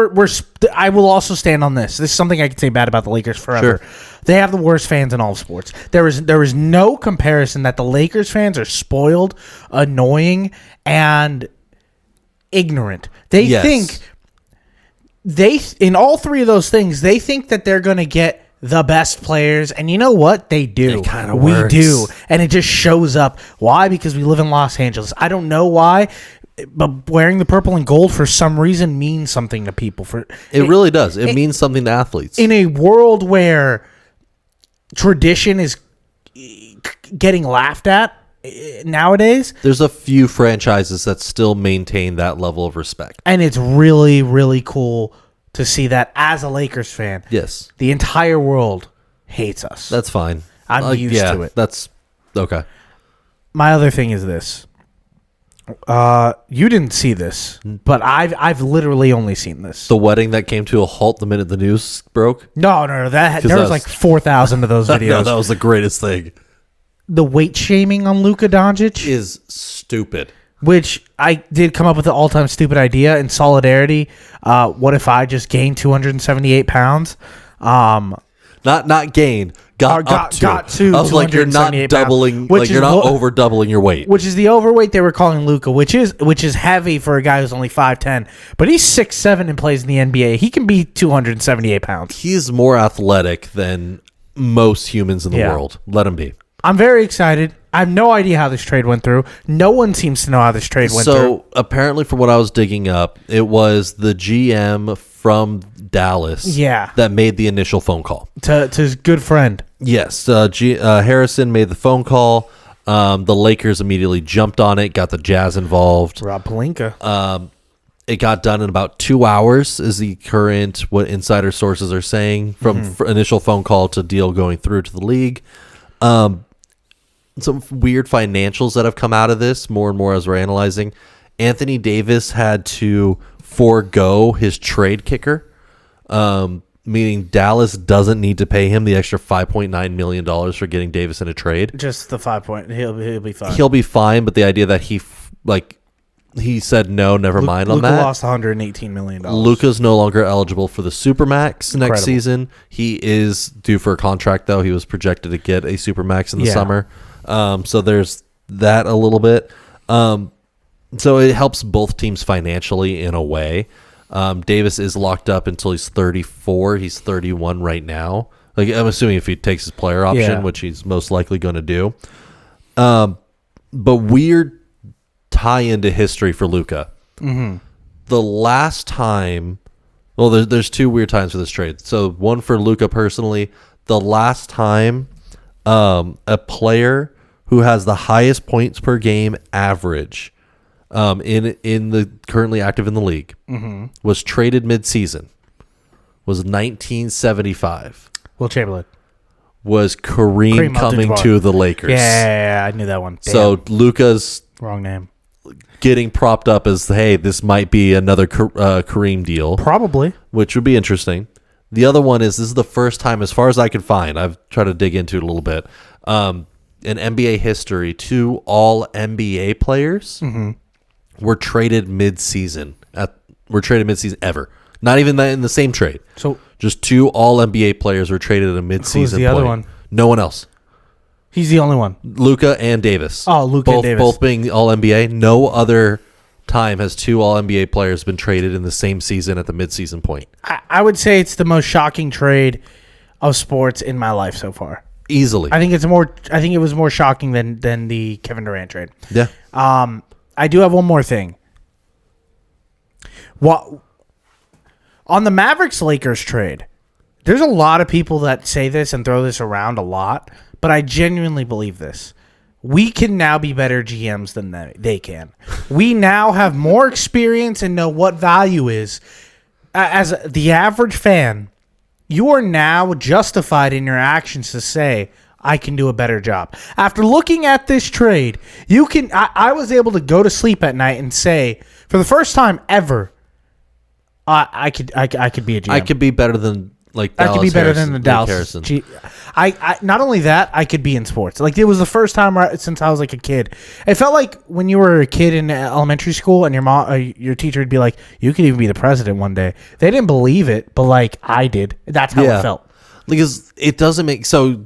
I will also stand on this. This is something I can say bad about the Lakers forever. Sure. They have the worst fans in all of sports. There is no comparison that the Lakers fans are spoiled, annoying, and ignorant. They think in all three of those things, they think that they're going to get the best players, and you know what? They do. It kind of works. We do, and it just shows up. Why? Because we live in Los Angeles. I don't know why. But wearing the purple and gold for some reason means something to people. It really does. It means something to athletes. In a world where tradition is getting laughed at nowadays, there's a few franchises that still maintain that level of respect. And it's really, really cool to see that as a Lakers fan. Yes. The entire world hates us. That's fine. I'm used to it. That's okay. My other thing is this. You didn't see this, but I've literally only seen this. The wedding that came to a halt the minute the news broke? No. There was like 4,000 of those videos. No, that was the greatest thing. The weight shaming on Luka Doncic is stupid. Which I did come up with an all-time stupid idea in solidarity. What if I just gained 278 pounds? Not gained. Got to. I was like, you're not doubling. Like you're not over doubling your weight. Which is the overweight they were calling Luka, which is heavy for a guy who's only 5'10", but he's 6'7" and plays in the NBA. He can be 278 pounds. He's more athletic than most humans in the world. Let him be. I'm very excited. I have no idea how this trade went through. No one seems to know how this trade went through. So apparently, from what I was digging up, it was the GM from Dallas that made the initial phone call. To his good friend. Yes. Harrison made the phone call. The Lakers immediately jumped on it, got the Jazz involved. Rob Pelinka. It got done in about 2 hours, is the current, what insider sources are saying, from initial phone call to deal going through to the league. Some weird financials that have come out of this more and more as we're analyzing. Anthony Davis had to forego his trade kicker, meaning Dallas doesn't need to pay him the extra $5.9 million for getting Davis in a trade. Just the 5 point. He'll be fine. He'll be fine, but the idea that he said no, never mind on that. Luka lost $118 million. Luka's no longer eligible for the Supermax next season. He is due for a contract, though. He was projected to get a Supermax in the summer. So there's that a little bit. So it helps both teams financially in a way. Davis is locked up until he's 34. He's 31 right now. Like I'm assuming if he takes his player option, which he's most likely going to do. But weird tie into history for Luka. Mm-hmm. The last time, well, there's two weird times for this trade. So one for Luka personally, the last time a player who has the highest points per game average in the currently active in the league was traded mid-season was 1975. Will Chamberlain. Was Kareem coming to the Lakers. Yeah, I knew that one. Damn. So Luka's wrong name. Getting propped up as, hey, this might be another Kareem deal. Probably. Which would be interesting. The other one is, this is the first time, as far as I can find, I've tried to dig into it a little bit, in NBA history, 2 all-NBA players were traded mid-season. Were traded mid-season ever. Not even in the same trade. So just 2 all-NBA players were traded at a mid-season who's the other one? No one else. He's the only one. Luka and Davis. Oh, Luka and Davis. Both being all-NBA. No other time has 2 all-NBA players been traded in the same season at the mid-season point. I would say it's the most shocking trade of sports in my life so far. Easily. I think it was more shocking than the Kevin Durant trade. Yeah. I do have one more thing. What on the Mavericks Lakers trade, There's a lot of people that say this and throw this around a lot, but I genuinely believe this. We can now be better GMs than they can. We now have more experience and know what value is. As the average fan, you are now justified in your actions to say, I can do a better job. After looking at this trade, you can. I was able to go to sleep at night and say, for the first time ever, I could be a GM. I could be better than like Dallas I could be better Harrison, than the Dallas. I not only that, I could be in sports. Like, it was the first time since I was like a kid. It felt like when you were a kid in elementary school and your teacher would be like, you could even be the president one day. They didn't believe it, but like I did. That's how it felt. Because it doesn't make so.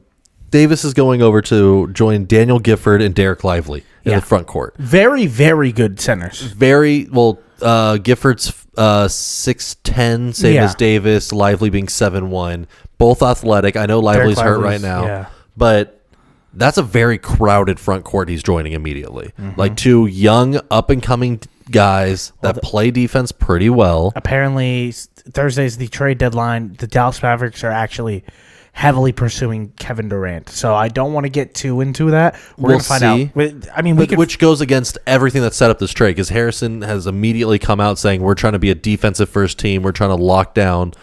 Davis is going over to join Daniel Gifford and Derek Lively in the front court. Very, very good centers. Very well. Gifford's 6'10", same as Davis. Lively being 7'1", both athletic. I know Lively's hurt right now, but that's a very crowded front court he's joining immediately. Like two young, up and coming guys that play defense pretty well. Apparently, Thursday's the trade deadline. The Dallas Mavericks are actually heavily pursuing Kevin Durant. So I don't want to get too into that. We're going to find out. I mean, which goes against everything that set up this trade, because Harrison has immediately come out saying we're trying to be a defensive first team. We're trying to lock down.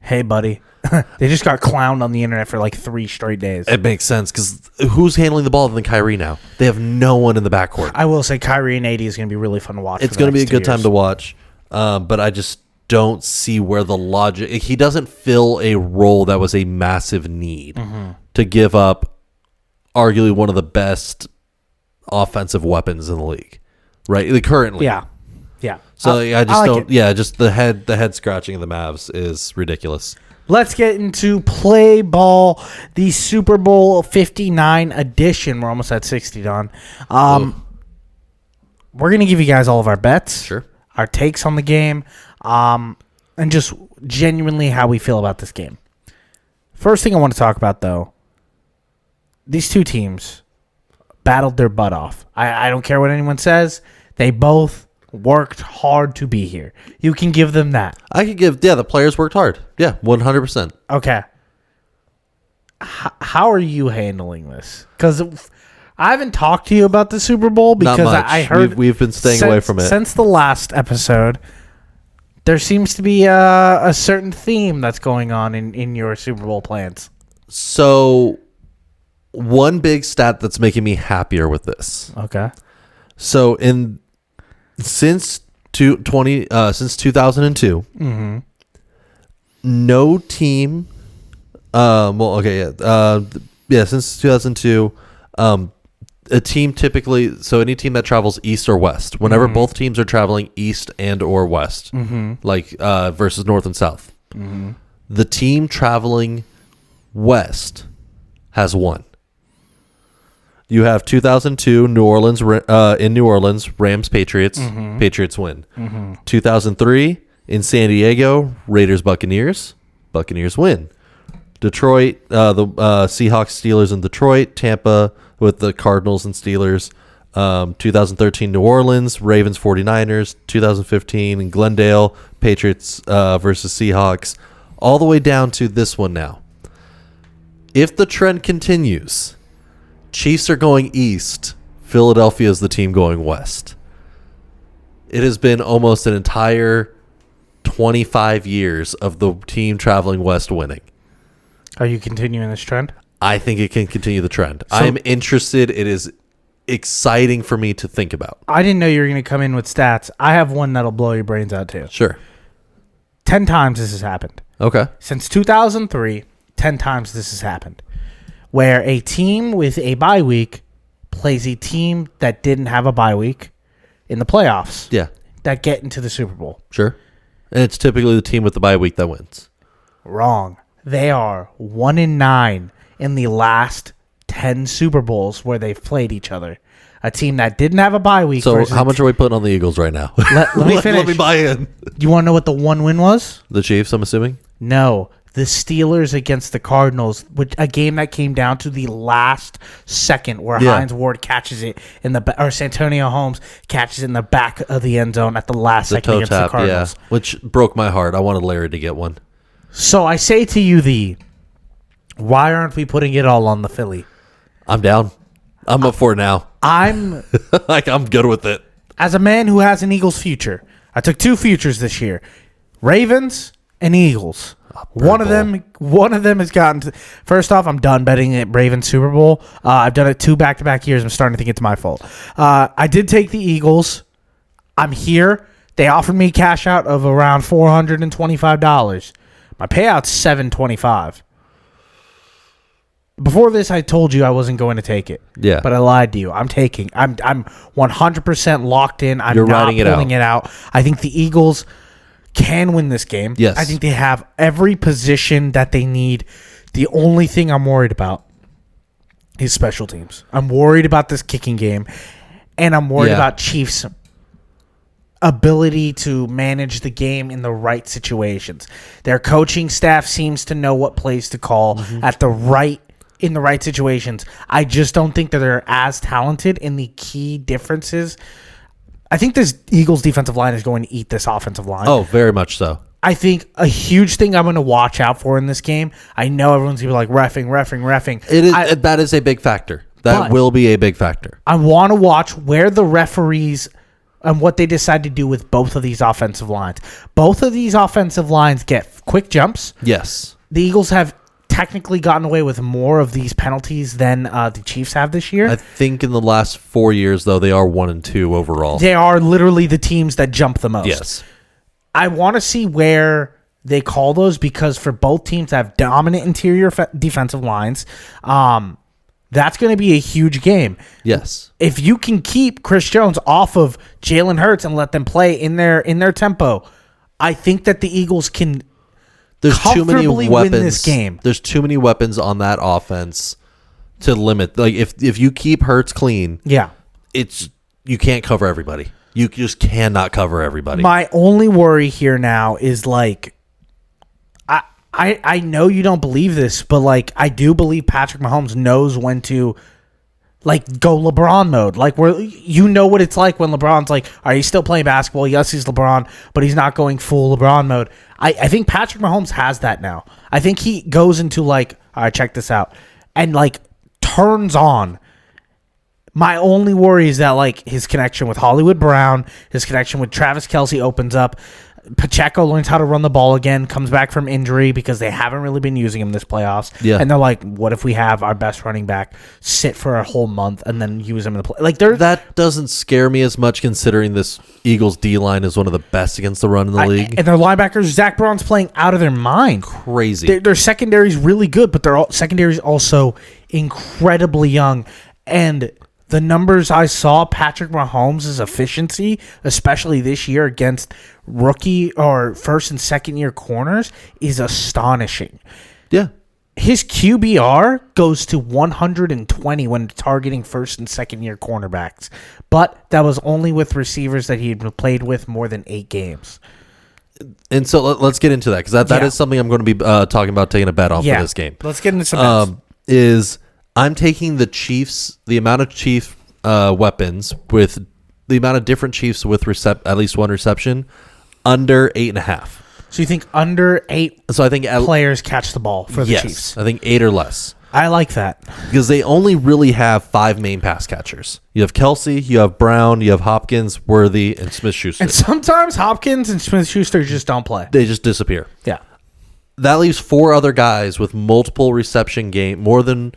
Hey, buddy. They just got clowned on the internet for like 3 straight days. It makes sense, because who's handling the ball other than Kyrie now? They have no one in the backcourt. I will say Kyrie and AD is going to be really fun to watch. It's going to be a good time to watch, but I just don't see where the logic. He doesn't fill a role that was a massive need to give up arguably one of the best offensive weapons in the league, right? Like currently. Yeah. So I just don't. It. Yeah, just the head scratching of the Mavs is ridiculous. Let's get into play ball, the Super Bowl 59 edition. We're almost at 60, Don. We're going to give you guys all of our bets, sure, our takes on the game, and just genuinely how we feel about this game. First thing I want to talk about, though, these two teams battled their butt off. I don't care what anyone says. They both worked hard to be here. You can give them that. I could give, the players worked hard. Yeah, 100%. Okay. How are you handling this? Because I haven't talked to you about the Super Bowl because I heard we've been staying away from it since the last episode. There seems to be a certain theme that's going on in your Super Bowl plans. So, one big stat that's making me happier with this. Okay. So since 2002, no team. Since 2002, a team typically, so any team that travels east or west, whenever both teams are traveling east and or west, versus north and south, the team traveling west has won. You have 2002 New Orleans in New Orleans, Rams Patriots, Patriots win. 2003 in San Diego, Raiders Buccaneers, Buccaneers win. Detroit, the Seahawks Steelers in Detroit, Tampa with the Cardinals and Steelers. 2013 New Orleans, Ravens 49ers, 2015 in Glendale, Patriots versus Seahawks, all the way down to this one now. If the trend continues, Chiefs are going east, Philadelphia is the team going west. It has been almost an entire 25 years of the team traveling west winning. Are you continuing this trend? I think it can continue the trend. I am interested. It is exciting for me to think about. I didn't know you were going to come in with stats. I have one that'll blow your brains out too. Sure. 10 times this has happened. Okay. Since 2003, 10 times this has happened. Where a team with a bye week plays a team that didn't have a bye week in the playoffs. Yeah. That get into the Super Bowl. Sure. And it's typically the team with the bye week that wins. Wrong. They are 1-9 in the last 10 Super Bowls where they've played each other. A team that didn't have a bye week. So how much are we putting on the Eagles right now? Let me finish. Let me buy in. You want to know what the one win was? The Chiefs, I'm assuming? No. The Steelers against the Cardinals, which a game that came down to the last second, where Hines Ward catches it in the or Santonio Holmes catches it in the back of the end zone at the last second against the Cardinals. Yeah, which broke my heart. I wanted Larry to get one. So I say to you, why aren't we putting it all on the Philly? I'm down. I'm up for it now. I'm I'm good with it. as a man who has an Eagles future. I took 2 futures this year, Ravens and Eagles. One of them has gotten to. First off, I'm done betting at Ravens Super Bowl. I've done it 2 back-to-back years. I'm starting to think it's my fault. I did take the Eagles. I'm here. They offered me cash out of around $425. My payout's $725. Before this, I told you I wasn't going to take it. Yeah. But I lied to you. I'm 100% locked in. I'm You're not riding pulling it out. I think the Eagles can win this game. Yes. I think they have every position that they need. The only thing I'm worried about is special teams. I'm worried about this kicking game, and I'm worried about Chiefs' ability to manage the game in the right situations. Their coaching staff seems to know what plays to call in the right situations. I just don't think that they're as talented in the key differences. I think this Eagles defensive line is going to eat this offensive line. Oh, very much so. I think a huge thing I'm going to watch out for in this game, I know everyone's going to be like, reffing. It is, that is a big factor. That will be a big factor. I want to watch where the referees and what they decide to do with both of these offensive lines. Both of these offensive lines get quick jumps. Yes. The Eagles have technically gotten away with more of these penalties than the Chiefs have this year. I think in the last 4 years, though, they are 1-2 overall. They are literally the teams that jump the most. Yes. I want to see where they call those, because for both teams to have dominant interior defensive lines, that's going to be a huge game. Yes. If you can keep Chris Jones off of Jalen Hurts and let them play in their tempo, I think that the Eagles can comfortably win this game. There's too many weapons on that offense to limit. Like if you keep Hurts clean, you can't cover everybody. You just cannot cover everybody. My only worry here now is like, I know you don't believe this, but like I do believe Patrick Mahomes knows when to like go LeBron mode. Like where you know what it's like when LeBron's like, are you still playing basketball? Yes, he's LeBron, but he's not going full LeBron mode. I think Patrick Mahomes has that now. I think he goes into like, all right, check this out, and like turns on. My only worry is that like his connection with Hollywood Brown, his connection with Travis Kelce opens up. Pacheco learns how to run the ball again, comes back from injury because they haven't really been using him this playoffs. Yeah. And they're like, what if we have our best running back sit for a whole month and then use him in the play? Like that doesn't scare me as much, considering this Eagles D-line is one of the best against the run in the league. And their linebackers, Zach Braun's playing out of their mind. Crazy. Their secondary is really good, but their secondary is also incredibly young. And the numbers I saw, Patrick Mahomes' efficiency, especially this year against rookie or first and second year corners, is astonishing. Yeah. His QBR goes to 120 when targeting first and second year cornerbacks, but that was only with receivers that he had played with more than 8 games. And so let's get into that, because that is something I'm going to be talking about taking a bet on for this game. Let's get into some bets. I'm taking the Chiefs, the amount of Chief weapons with the amount of different Chiefs with at least one reception, under 8.5. So you think under 8 so I think players catch the ball for the Chiefs? I think 8 or less. I like that. Because they only really have 5 main pass catchers. You have Kelce, you have Brown, you have Hopkins, Worthy, and Smith-Schuster. And sometimes Hopkins and Smith-Schuster just don't play. They just disappear. Yeah. That leaves 4 other guys with multiple reception game, more than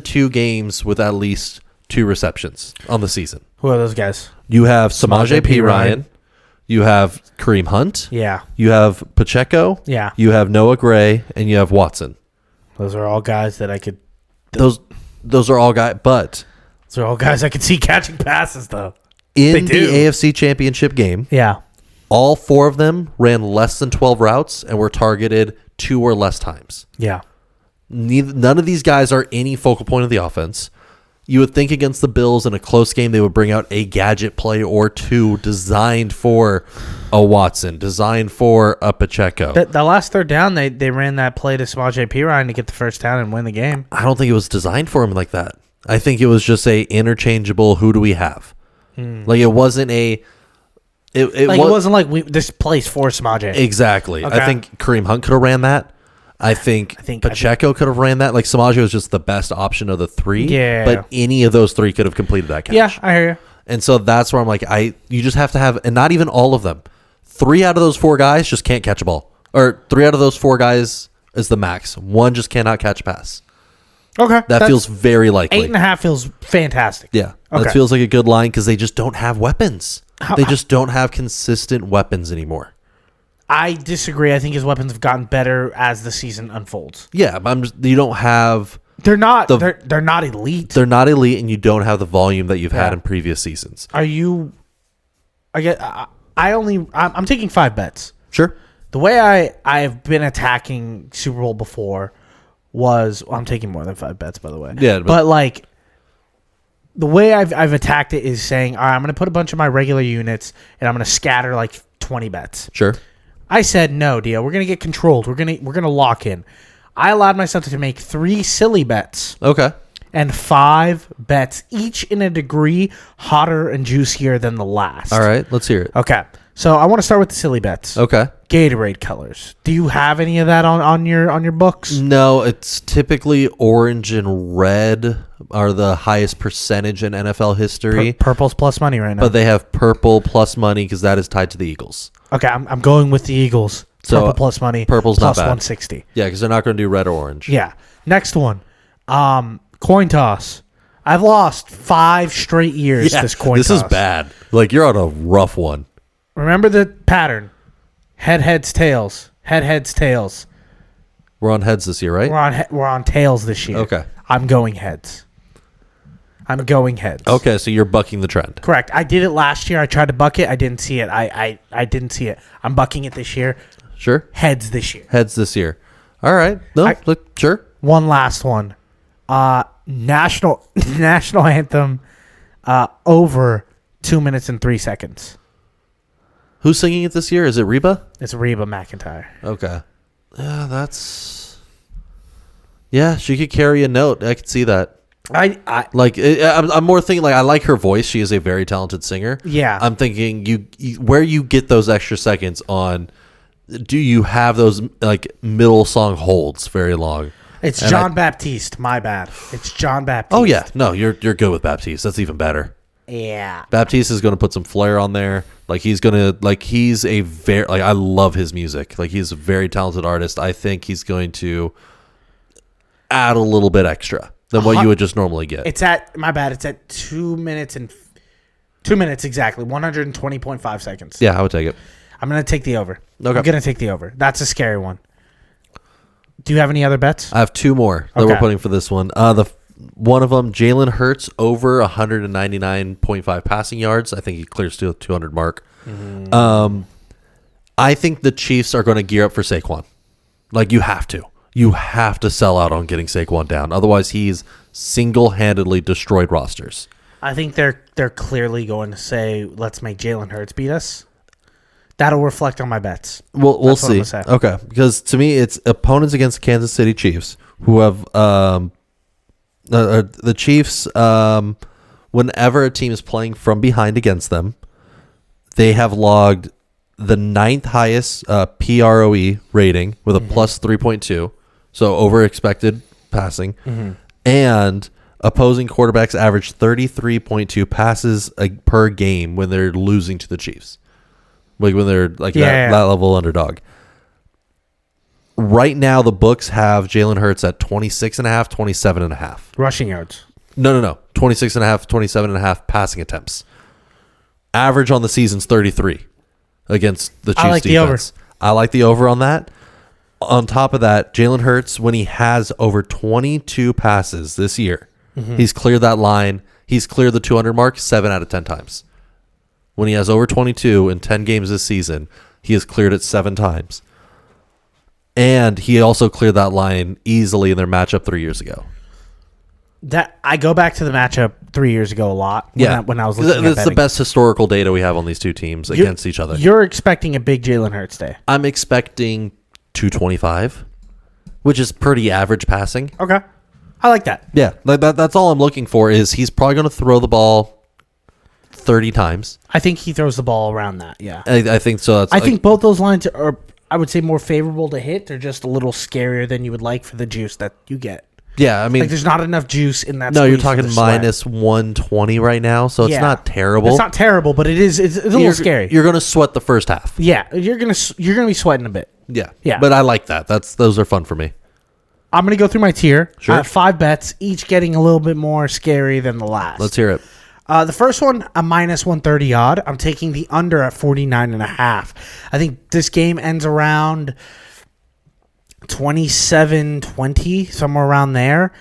2 games with at least 2 receptions on the season. Who are those guys? You have Samaje Perine. You have Kareem Hunt. Yeah. You have Pacheco. Yeah. You have Noah Gray, and you have Watson. Those are all guys that I could. Those are all guys, but those are all guys I could see catching passes though. In the AFC Championship game, all 4 of them ran less than 12 routes and were targeted 2 or less times. Yeah. None of these guys are any focal point of the offense. You would think against the Bills in a close game, they would bring out a gadget play or 2 designed for a Watson, designed for a Pacheco. The last third down, they ran that play to Samaje Perine to get the first down and win the game. I don't think it was designed for him like that. I think it was just a interchangeable, who do we have? Like it wasn't a, It wasn't like this place for Samaje. Exactly. Okay. I think Kareem Hunt could have ran that. I think Pacheco could have ran that. Like Samaje was just the best option of the three. Yeah. But any of those three could have completed that catch. Yeah, I hear you. And so that's where I'm like, you just have to have, and not even all of them. 3 out of those 4 guys just can't catch a ball. Or 3 out of those 4 guys is the max. 1 just cannot catch a pass. Okay. That feels very likely. 8.5 feels fantastic. Yeah. Okay. That feels like a good line because they just don't have weapons. They just don't have consistent weapons anymore. I disagree. I think his weapons have gotten better as the season unfolds. Yeah, but you don't have... They're not they're not elite. They're not elite, and you don't have the volume that you've had in previous seasons. Are you... I'm taking 5 bets. Sure. The way I have been attacking Super Bowl before was... Well, I'm taking more than 5 bets, by the way. Yeah, but like... The way I've attacked it is saying, all right, I'm going to put a bunch of my regular units, and I'm going to scatter like 20 bets. Sure. I said, no, Dio, we're going to get controlled. We're going to lock in. I allowed myself to make 3 silly bets. Okay. And 5 bets, each in a degree hotter and juicier than the last. All right, let's hear it. Okay. So I want to start with the silly bets. Okay. Gatorade colors. Do you have any of that on your books? No, it's typically orange and red are the highest percentage in NFL history. Purple's plus money right now. But they have purple plus money because that is tied to the Eagles. Okay, I'm going with the Eagles. So, Purple plus money. Purple's plus not bad. 160. Yeah, because they're not going to do red or orange. Yeah. Next one. Coin toss. I've lost 5 straight years this coin toss. This is bad. Like, you're on a rough one. Remember the pattern. Heads, tails. Heads, tails. We're on heads this year, right? We're on tails this year. Okay. I'm going heads. Okay, so you're bucking the trend. Correct. I did it last year. I tried to buck it. I didn't see it. I didn't see it. I'm bucking it this year. Sure. Heads this year. Heads this year. All right. No, sure. One last one. National anthem over 2 minutes and 3 seconds. Who's singing it this year? Is it Reba? It's Reba McEntire. Okay. Yeah, she could carry a note. I could see that. I'm more thinking like I like her voice. She is a very talented singer. Yeah. I'm thinking you where you get those extra seconds on. Do you have those like middle song holds very long? It's John Baptiste. My bad. It's John Baptiste. Oh yeah, no, you're good with Baptiste. That's even better. Yeah. Baptiste is going to put some flair on there. Like he's a very I love his music. Like he's a very talented artist. I think he's going to add a little bit extra than what you would just normally get. It's at 2 minutes and 2 minutes exactly. 120.5 seconds. Yeah, I would take it. I'm going to take the over. Okay. I'm going to take the over. That's a scary one. Do you have any other bets? I have 2 more that we're putting for this one. One of them, Jalen Hurts over 199.5 passing yards. I think he clears to the 200 mark. I think the Chiefs are going to gear up for Saquon. Like you have to. You have to sell out on getting Saquon down. Otherwise, he's single-handedly destroyed rosters. I think they're clearly going to say, let's make Jalen Hurts beat us. That'll reflect on my bets. We'll see. Okay, because to me, it's opponents against Kansas City Chiefs who have the Chiefs. Whenever a team is playing from behind against them, they have logged the 9th highest PROE rating with a plus 3.2, so over expected passing, and opposing quarterbacks average 33.2 passes per game when they're losing to the Chiefs. Like when they're like that level underdog. Right now, the books have Jalen Hurts at 26.5, 27.5. Rushing yards. No. 26.5, 27.5 passing attempts. Average on the season's 33 against the Chiefs defense. I like the over on that. On top of that, Jalen Hurts, when he has over 22 passes this year, he's cleared that line. He's cleared the 200 mark 7 out of 10 times. When he has over 22 in 10 games this season, he has cleared it 7 times. And he also cleared that line easily in their matchup 3 years ago. That I go back to the matchup 3 years ago a lot. When I was looking at that's betting. the best historical data we have on these two teams against each other. You're expecting a big Jalen Hurts day. I'm expecting 225, which is pretty average passing. Okay, I like that. Yeah, like that's all I'm looking for. Is he's probably going to throw the ball 30 times. I think he throws the ball around that. Yeah. I think so. I think both those lines are, I would say, more favorable to hit. They're just a little scarier than you would like for the juice that you get. Yeah, I mean, Like, there's not enough juice in that. no, you're squeeze for talking the sweat. minus 120 right now, so it's Yeah. not terrible. It's not terrible, but it's a little scary. You're going to sweat the first half. Yeah, you're gonna be sweating a bit. Yeah. Yeah. But I like that. Those are fun for me. I'm gonna go through my tier. Sure. I have 5 bets, each getting a little bit more scary than the last. Let's hear it. The first one, a minus 130 odd. I'm taking the under at 49.5. I think this game ends around 27-20, somewhere around there.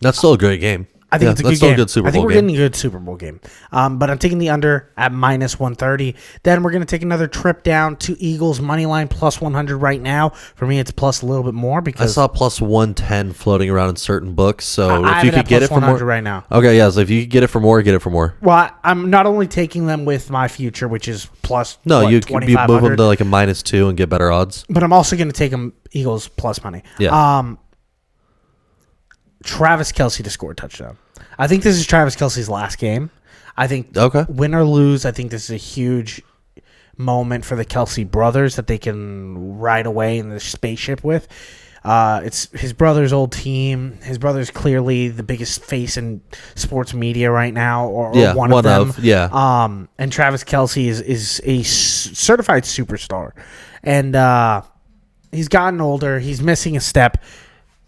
That's still a great game. I think it's a that's good still game. a good Super I think Bowl we're game. getting a good Super Bowl game. But I'm taking the under at minus 130. Then we're going to take another trip down to Eagles money line plus 100 right now. For me, it's plus a little bit more I because saw plus 110 floating around in certain books, so I if you have it could get at it plus for more 100 right now. Okay, yeah, so if you could get it for more, get it for more. Well, I'm not only taking them with my future, which is plus No, what, you could move them 2,500, to like a minus 2 and get better odds. but I'm also going to take them Eagles plus money. Yeah. Travis Kelce to score a touchdown. I think this is Travis Kelce's last game. I think Okay. win or lose, I think this is a huge moment for the Kelce brothers that they can ride away in the spaceship with. It's his brother's old team. His brother's clearly the biggest face in sports media right now, or one of them. And Travis Kelce is a certified superstar, and he's gotten older. He's missing a step.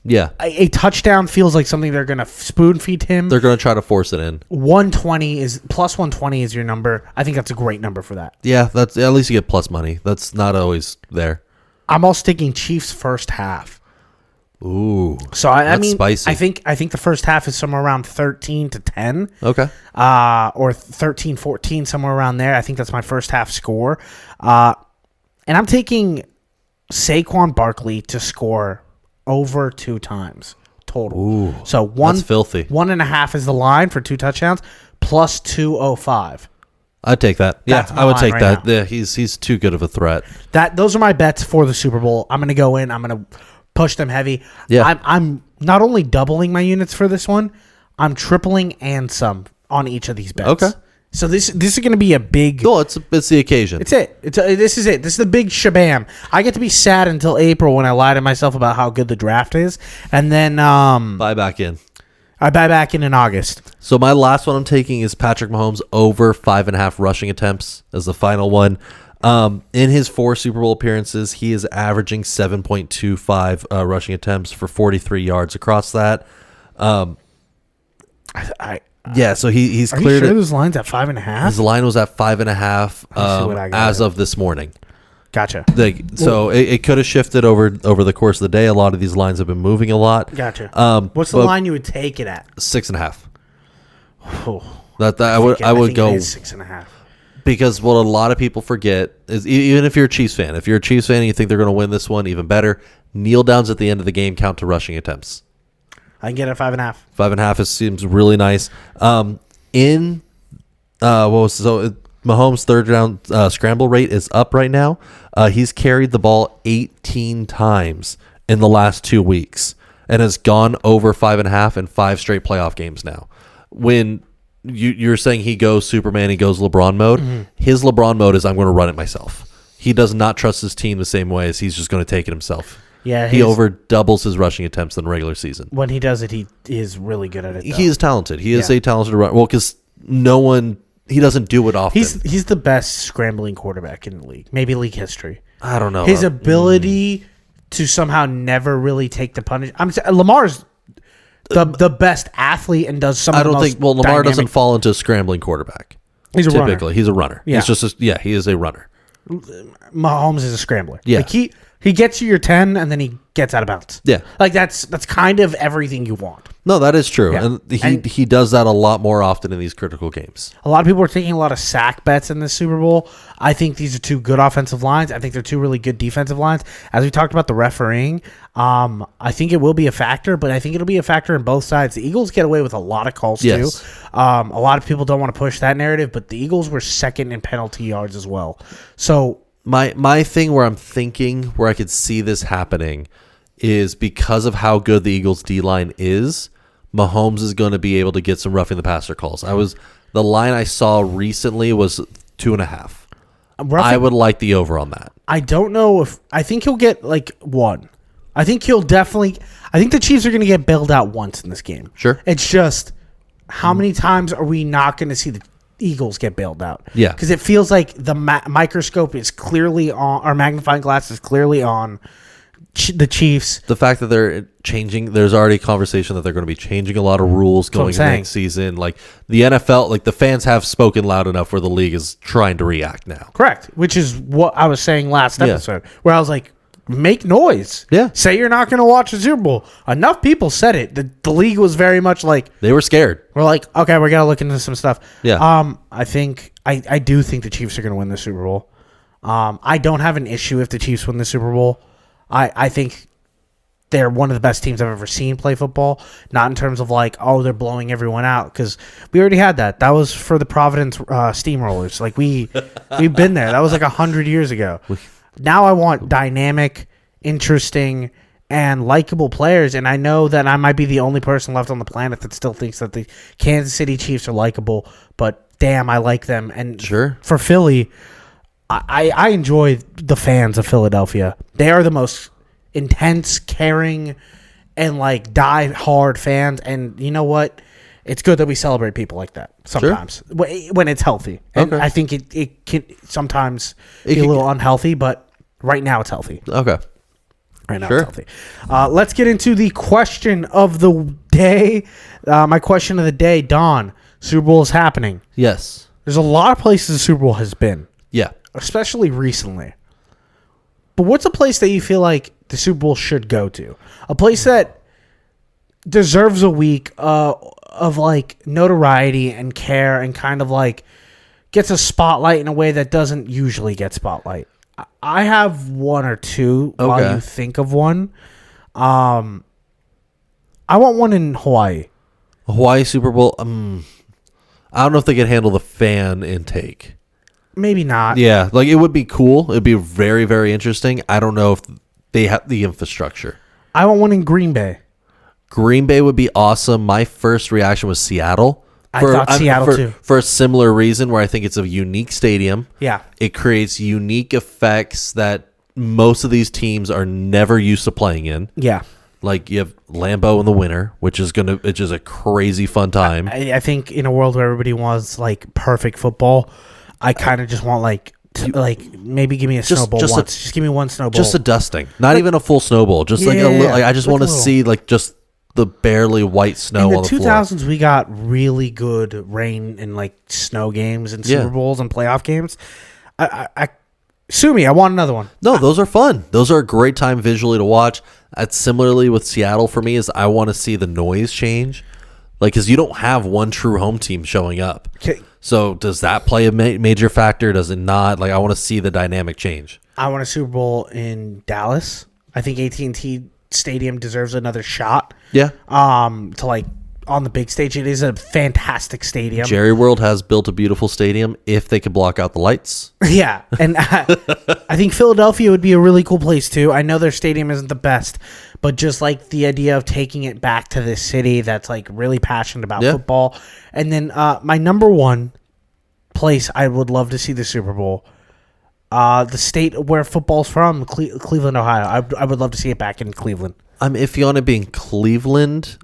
Yeah. A touchdown feels like something they're going to spoon feed him. They're going to try to force it in. 120 is plus 120 is your number. I think that's a great number for that. Yeah, that's at least you get plus money. That's not always there. I'm also taking Chiefs first half. Ooh. So I that's mean, spicy. I think the first half is somewhere around 13-10. Okay. Or 13-14, somewhere around there. I think that's my first half score. And I'm taking Saquon Barkley to score over 2 times total. Ooh. So That's filthy. 1.5 is the line for 2 touchdowns plus 205. I'd take that. That's Yeah, my I would line take right that. now. Yeah, he's too good of a threat. Those are my bets for the Super Bowl. I'm going to go in. I'm going to push them heavy. Yeah. I'm not only doubling my units for this one, I'm tripling and some on each of these bets. Okay. So this is going to be a big. Cool. It's the occasion. It's it. This is it. This is the big shabam. I get to be sad until April when I lie to myself about how good the draft is, and then Buy back in. I buy back in August. So my last one I'm taking is Patrick Mahomes over 5.5 rushing attempts as the final one. In his 4 Super Bowl appearances, he is averaging 7.25 rushing attempts for 43 yards across that. Yeah, so he's Are you cleared sure it. those lines at 5.5? His line was at 5.5 what I got as of this morning. Gotcha. So it could have shifted over the course of the day. A lot of these lines have been moving a lot. Gotcha. What's the but line you would take it at? 6.5. Oh, I would think go it is 6.5. because what a lot of people forget is even if you're a Chiefs fan, if you're a Chiefs fan and you think they're going to win this one, even better. Kneel downs at the end of the game count to rushing attempts. I can get it at 5.5. 5.5 seems really nice. Mahomes' third down scramble rate is up right now. He's carried the ball 18 times in the last 2 weeks and has gone over 5.5 in 5 straight playoff games now. When you're saying he goes Superman, he goes LeBron mode, his LeBron mode is I'm going to run it myself. He does not trust his team the same way as he's just going to take it himself. Yeah, he over doubles his rushing attempts in the regular season. When he does it, he is really good at it. Though. He is talented. He is a talented runner. Well, because he doesn't do it often. He's the best scrambling quarterback in the league, maybe league history. I don't know. His ability to somehow never really take the punish. Lamar's the best athlete and does some. I of the don't most think. Well, Lamar dynamic- doesn't fall into a scrambling quarterback. He's a typically. runner. He's a runner. Yeah. He's just he is a runner. Mahomes is a scrambler. Yeah. Like he gets you your 10 and then he gets out of bounds. Yeah. Like that's kind of everything you want. No, that is true, Yeah. and he does that a lot more often in these critical games. A lot of people are taking a lot of sack bets in this Super Bowl. I think these are 2 good offensive lines. I think they're 2 really good defensive lines. As we talked about the refereeing, I think it will be a factor, but I think it'll be a factor in both sides. The Eagles get away with a lot of calls Yes. too. A lot of people don't want to push that narrative, but the Eagles were second in penalty yards as well. So My thing where I'm thinking where I could see this happening is because of how good the Eagles D line is. Mahomes is going to be able to get some roughing the passer calls. The line I saw recently was 2.5. I would like the over on that. I don't know if I think he'll get like 1. I think the Chiefs are going to get bailed out once in this game. Sure. It's just how many times are we not going to see the Eagles get bailed out? Yeah. Because it feels like the microscope is clearly on, our magnifying glass is clearly on the Chiefs. The fact that they're changing, there's already conversation that they're going to be changing a lot of rules going into next season. Like the NFL, like the fans have spoken loud enough where the league is trying to react now. Correct. Which is what I was saying last episode, where I was like, make noise. Yeah. Say you're not going to watch the Super Bowl. Enough people said it. The league was very much like, they were scared. We're like, okay, we got to look into some stuff. Yeah. I do think the Chiefs are going to win the Super Bowl. I don't have an issue if the Chiefs win the Super Bowl. I think they're one of the best teams I've ever seen play football. Not in terms of like, oh, they're blowing everyone out, because we already had that. That was for the Providence Steamrollers. Like we've been there. That was like 100 years ago. Now I want dynamic, interesting, and likable players, and I know that I might be the only person left on the planet that still thinks that the Kansas City Chiefs are likable, but damn, I like them. And sure, for Philly, I enjoy the fans of Philadelphia. They are the most intense, caring, and like die-hard fans, and you know what? It's good that we celebrate people like that sometimes when it's healthy. And I think it can sometimes be a little unhealthy, but right now it's healthy. Okay. Right now it's healthy. Let's get into the question of the day. My question of the day, Don, Super Bowl is happening. Yes. There's a lot of places the Super Bowl has been. Yeah. Especially recently. But what's a place that you feel like the Super Bowl should go to? A place that deserves a week of like notoriety and care and kind of like gets a spotlight in a way that doesn't usually get spotlight. I have one or two while you think of one. I want one in Hawaii. Hawaii Super Bowl. I don't know if they can handle the fan intake. Maybe not. Yeah, like it would be cool. It'd be very, very interesting. I don't know if they have the infrastructure. I want one in Green Bay. Green Bay would be awesome. My first reaction was Seattle. I thought Seattle too. For a similar reason, where I think it's a unique stadium. Yeah. It creates unique effects that most of these teams are never used to playing in. Yeah. Like you have Lambeau in the winter, which is a crazy fun time. I think in a world where everybody wants like perfect football, I kind of just want like maybe give me a snowball once. Just give me one snowball. Just a dusting, not even a full snowball. Just like a little. Like I just want to see like just the barely white snow on the floor. In the 2000s, we got really good rain and like snow games and Super Bowls and playoff games. Sue me, I want another one. No, those are fun. Those are a great time visually to watch. Similarly with Seattle for me is I want to see the noise change. Like, because you don't have one true home team showing up. Okay. So does that play a major factor? Does it not? Like, I want to see the dynamic change. I want a Super Bowl in Dallas. I think AT&T Stadium deserves another shot. Yeah. To like on the big stage. It is a fantastic stadium. Jerry World has built a beautiful stadium if they could block out the lights. Yeah. And I think Philadelphia would be a really cool place too. I know their stadium isn't the best, but just like the idea of taking it back to this city that's like really passionate about football. And then my number one place I would love to see the Super Bowl, the state where football's from, Cleveland, Ohio. I would love to see it back in Cleveland. I'm iffy on it being Cleveland.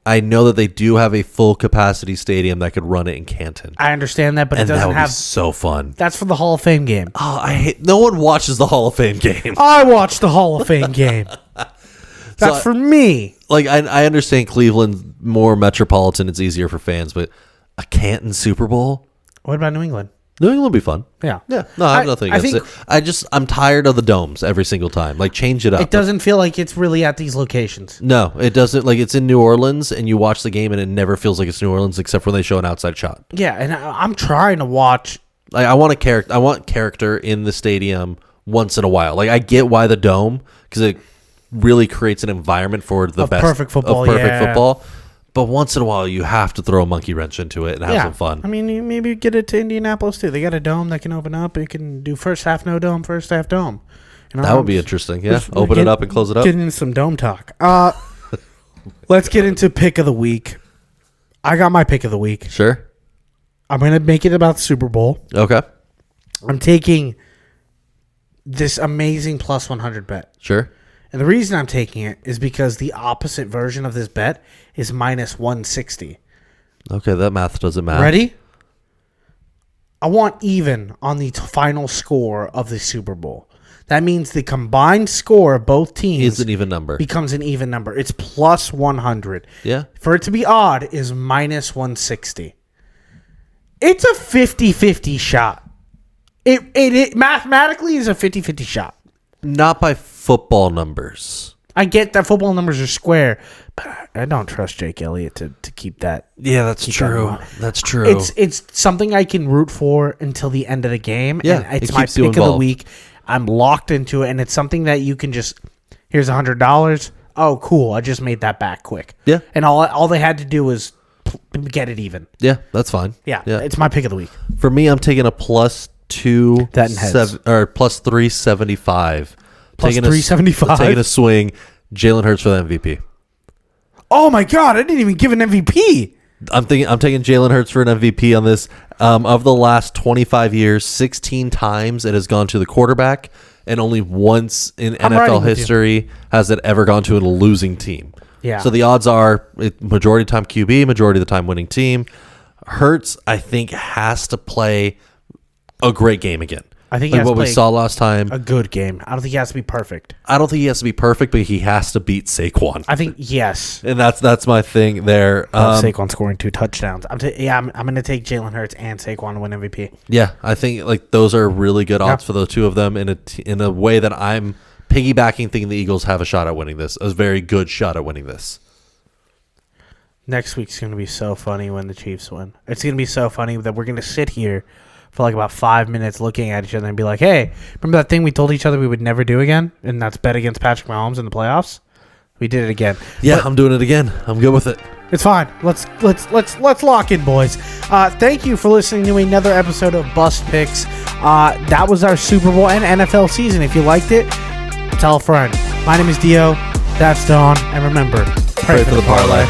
I know that they do have a full capacity stadium that could run it in Canton. I understand that, but it doesn't that would have. Be so fun. That's for the Hall of Fame game. Oh, no one watches the Hall of Fame game. I watch the Hall of Fame game. That's for me. Like I understand Cleveland more metropolitan. It's easier for fans, but a Canton Super Bowl. What about New England? New England would be fun. Yeah. Yeah. No, I have nothing against it. I'm tired of the domes every single time. Like, change it up. It doesn't feel like it's really at these locations. No, it doesn't. Like, it's in New Orleans, and you watch the game, and it never feels like it's New Orleans, except when they show an outside shot. Yeah, and I'm trying to watch. Like, I want character in the stadium once in a while. Like, I get why the dome, because it really creates an environment for the best perfect football. Football. But once in a while, you have to throw a monkey wrench into it and have some fun. I mean, you maybe get it to Indianapolis, too. They got a dome that can open up. It can do first half no dome, first half dome. You know, that would be interesting, yeah. Open it up and close it up. Getting into some dome talk. Let's get into pick of the week. I got my pick of the week. Sure. I'm going to make it about the Super Bowl. Okay. I'm taking this amazing plus 100 bet. Sure. And the reason I'm taking it is because the opposite version of this bet is minus 160. Okay, that math doesn't matter. Ready? I want even on the final score of the Super Bowl. That means the combined score of both teams Is an even number. becomes an even number. It's plus 100. Yeah. For it to be odd is minus 160. It's a 50-50 shot. It mathematically is a 50-50 shot. Not by football numbers. I get that football numbers are square, but I don't trust Jake Elliott to keep that. Yeah, that's true. That's true. It's something I can root for until the end of the game. Yeah, and it's it my keeps you pick of the involved. week. I'm locked into it, and it's something that you can just, here's $100. Oh, cool. I just made that back quick. Yeah. And all they had to do was get it even. Yeah, that's fine. Yeah, it's my pick of the week. For me, I'm taking a plus That and heads. or plus 375. Plus Taking 375? Taking a swing. Jalen Hurts for the MVP. Oh, my God. I didn't even give an MVP. I'm taking Jalen Hurts for an MVP on this. Of the last 25 years, 16 times it has gone to the quarterback, and only once in I'm riding NFL with history has it ever gone to a losing team. Yeah. So the odds are majority of the time QB, majority of the time winning team. Hurts, I think, has to play a great game again. I think he like has what to we play saw last time. a good game. I don't think he has to be perfect. I don't think he has to be perfect, but he has to beat Saquon. I think, yes. And that's my thing there. Saquon scoring 2 touchdowns. I'm going to take Jalen Hurts and Saquon to win MVP. Yeah, I think like those are really good odds for the two of them in a way that I'm piggybacking, thinking the Eagles have a shot at winning this, a very good shot at winning this. Next week's going to be so funny when the Chiefs win. It's going to be so funny that we're going to sit here for like about 5 minutes looking at each other and be like, hey, remember that thing we told each other we would never do again? And that's bet against Patrick Mahomes in the playoffs? We did it again. Yeah, I'm doing it again. I'm good with it. It's fine. Let's lock in, boys. Thank you for listening to another episode of Bust Picks. That was our Super Bowl and NFL season. If you liked it, tell a friend. My name is Dio. That's Dawn. And remember, pray for the parlay.